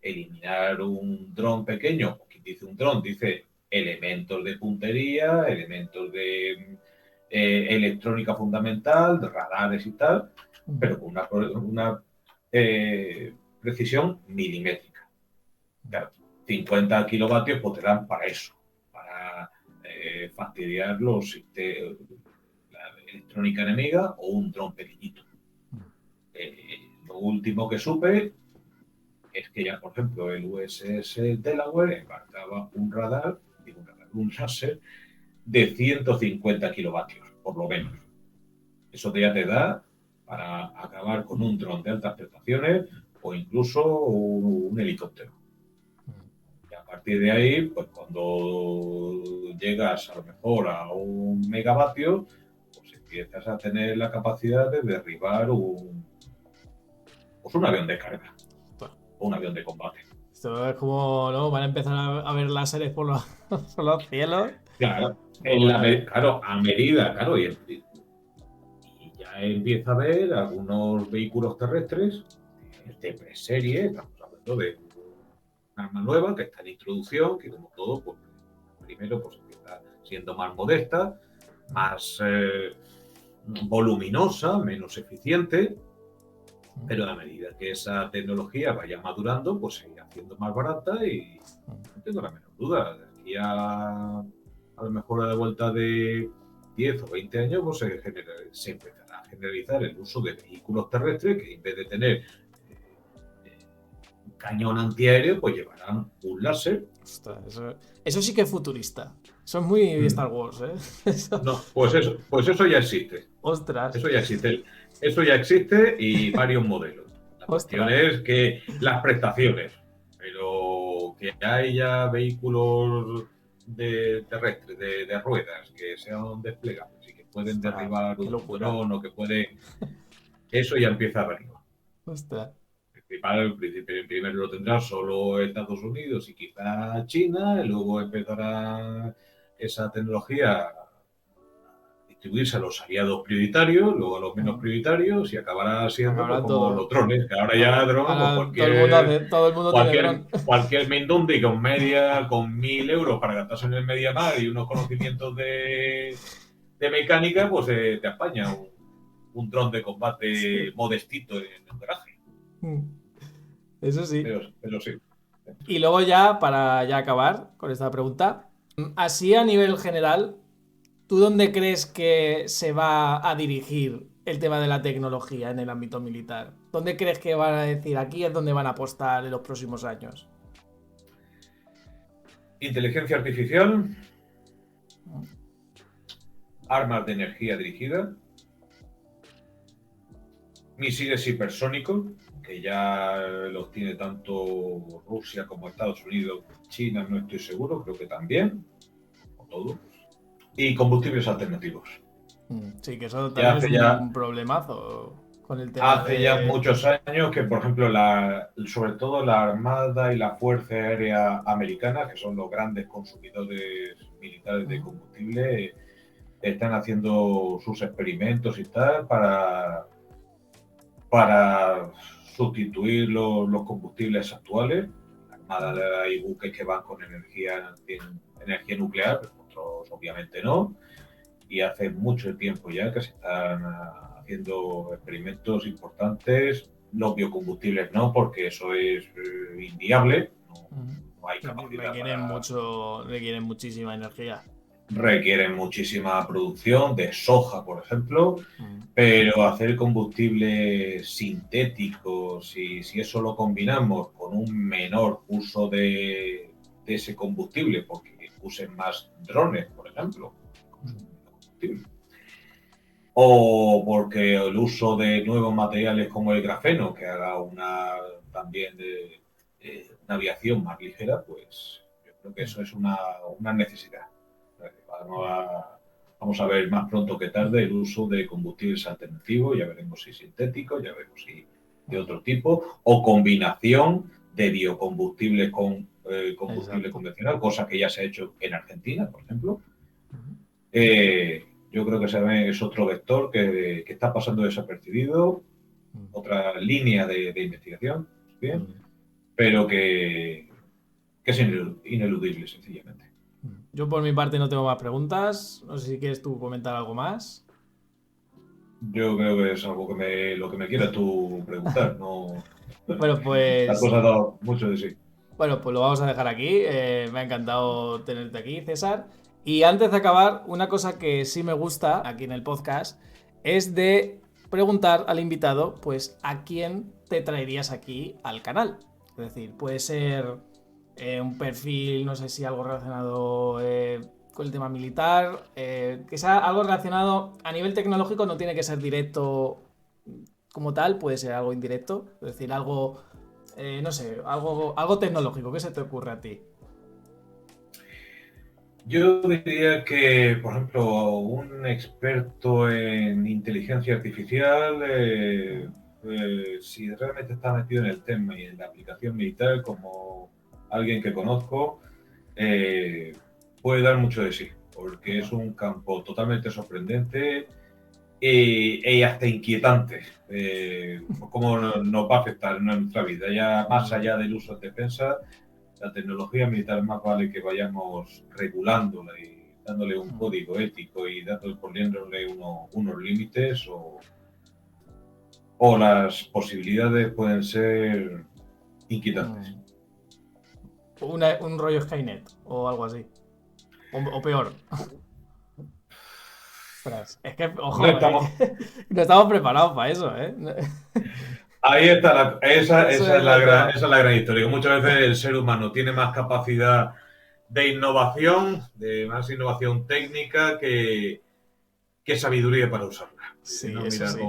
eliminar un dron pequeño. Quien dice un dron dice elementos de puntería, elementos de electrónica fundamental, de radares y tal, pero con una precisión milimétrica. Claro, 50 kilovatios pues te dan para eso, para fastidiar la electrónica enemiga o un dron pequeñito. Lo último que supe es que ya, por ejemplo, el USS Delaware embarcaba un láser de 150 kilovatios, por lo menos. Eso ya te da para acabar con un dron de altas prestaciones o incluso un helicóptero. Y a partir de ahí, pues cuando llegas a lo mejor a un megavatio, pues empiezas a tener la capacidad de derribar pues un avión de carga o un avión de combate. Esto es como, ¿no? Van a empezar a ver láseres por los cielos. Claro, Pues, claro, a medida, claro, y ya empieza a haber algunos vehículos terrestres de preserie, estamos hablando de una arma nueva que está en introducción, que como todo, pues primero pues empieza siendo más modesta, más voluminosa, menos eficiente, pero a medida que esa tecnología vaya madurando, pues se irá haciendo más barata y no tengo la menor duda. De aquí a lo mejor a la vuelta de 10 o 20 años, pues se empezará a generalizar el uso de vehículos terrestres que en vez de tener un cañón antiaéreo, pues llevarán un láser Ostras, eso sí que es futurista. Eso es muy Star Wars, ¿eh? No, pues eso ya existe. Ostras, Eso ya existe. Eso ya existe y varios modelos. La cuestión ostras. es que las prestaciones, pero que haya vehículos terrestres, de ruedas, que sean desplegables y que pueden Ostras, derribar qué un locura. dron o que pueden... Eso ya empieza a verlo. Ostras. Primero lo tendrá solo Estados Unidos y quizá China, y luego empezará esa tecnología a distribuirse a los aliados prioritarios, luego a los menos prioritarios y acabará siendo pues, Acabarán como los todo. drones, que ahora ya Claro. drones, pues Ahora todo el mundo tiene dron. cualquier Mendundi con 1.000 euros para gastarse en el Mediamar y unos conocimientos de mecánica, pues te apaña un dron de combate Sí. modestito en el garaje. Eso sí. Pero sí. Y luego ya, para ya acabar con esta pregunta, así a nivel general, ¿tú dónde crees que se va a dirigir el tema de la tecnología en el ámbito militar? ¿Dónde crees que van a decir aquí es donde van a apostar en los próximos años? Inteligencia artificial, armas de energía dirigida, misiles hipersónicos, que ya los tiene tanto Rusia como Estados Unidos, China no estoy seguro, creo que también, o todos, y combustibles alternativos. Sí, que eso Ya también es hace ya, un problemazo con el tema hace ya de... muchos años que, por ejemplo, sobre todo la Armada y la Fuerza Aérea Americana, que son los grandes consumidores militares de combustible, están haciendo sus experimentos y tal para sustituir los combustibles actuales. En la Armada hay buques que van con energía nuclear, otros obviamente no. Y hace mucho tiempo ya que se están haciendo experimentos importantes. Los biocombustibles no, porque eso es inviable. No hay capacidad para... Requieren muchísima energía. Requieren muchísima producción de soja, por ejemplo, Mm. pero hacer combustibles sintéticos, si eso lo combinamos con un menor uso de ese combustible, porque usen más drones, por ejemplo, o porque el uso de nuevos materiales como el grafeno, que haga también una aviación más ligera, pues yo creo que eso es una necesidad. Vamos a ver más pronto que tarde el uso de combustibles alternativos, ya veremos si sintéticos, ya veremos si de otro tipo, o combinación de biocombustibles con combustible Exacto. convencional, cosa que ya se ha hecho en Argentina, por ejemplo. Yo creo que ese es otro vector que está pasando desapercibido, otra línea de investigación, bien, pero que es ineludible, sencillamente. Yo por mi parte no tengo más preguntas. No sé si quieres tú comentar algo más. Yo creo que es algo lo que me quieras tú preguntar, no. Bueno, La cosa ha dado mucho de sí. pues lo vamos a dejar aquí. Me ha encantado tenerte aquí, César. Y antes de acabar, una cosa que sí me gusta aquí en el podcast es de preguntar al invitado, pues, a quién te traerías aquí al canal. Es decir, puede ser un perfil, no sé si algo relacionado con el tema militar, que sea algo relacionado a nivel tecnológico, no tiene que ser directo como tal, puede ser algo indirecto, es decir, algo, no sé, algo tecnológico. ¿Qué se te ocurre a ti? Yo diría que, por ejemplo, un experto en inteligencia artificial, si realmente está metido en el tema y en la aplicación militar, como alguien que conozco, puede dar mucho de sí, porque es un campo totalmente sorprendente y hasta inquietante. Cómo nos va a afectar en nuestra vida, ya más allá del uso en defensa. La tecnología militar más vale que vayamos regulándola y dándole un código ético y poniéndole unos límites o las posibilidades pueden ser inquietantes. Un rollo Skynet o algo así. O peor. Ostras, es que, No ojo, estamos, no estamos preparados para eso, ¿eh? Ahí está, esa Eso es es la esa clave. es la gran historia. Que muchas veces el ser humano tiene más capacidad de más innovación técnica que sabiduría para usarla. Sí, eso sí.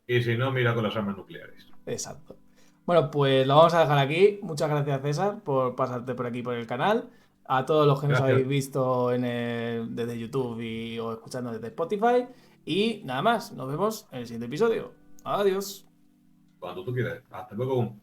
Y si no, mira con las armas nucleares. Exacto. Bueno, pues lo vamos a dejar aquí. Muchas gracias, César, por pasarte por aquí por el canal. A todos los que nos habéis Gracias. visto desde YouTube o escuchando desde Spotify. Y nada más, nos vemos en el siguiente episodio. Adiós. Cuando tú quieras. Hasta luego.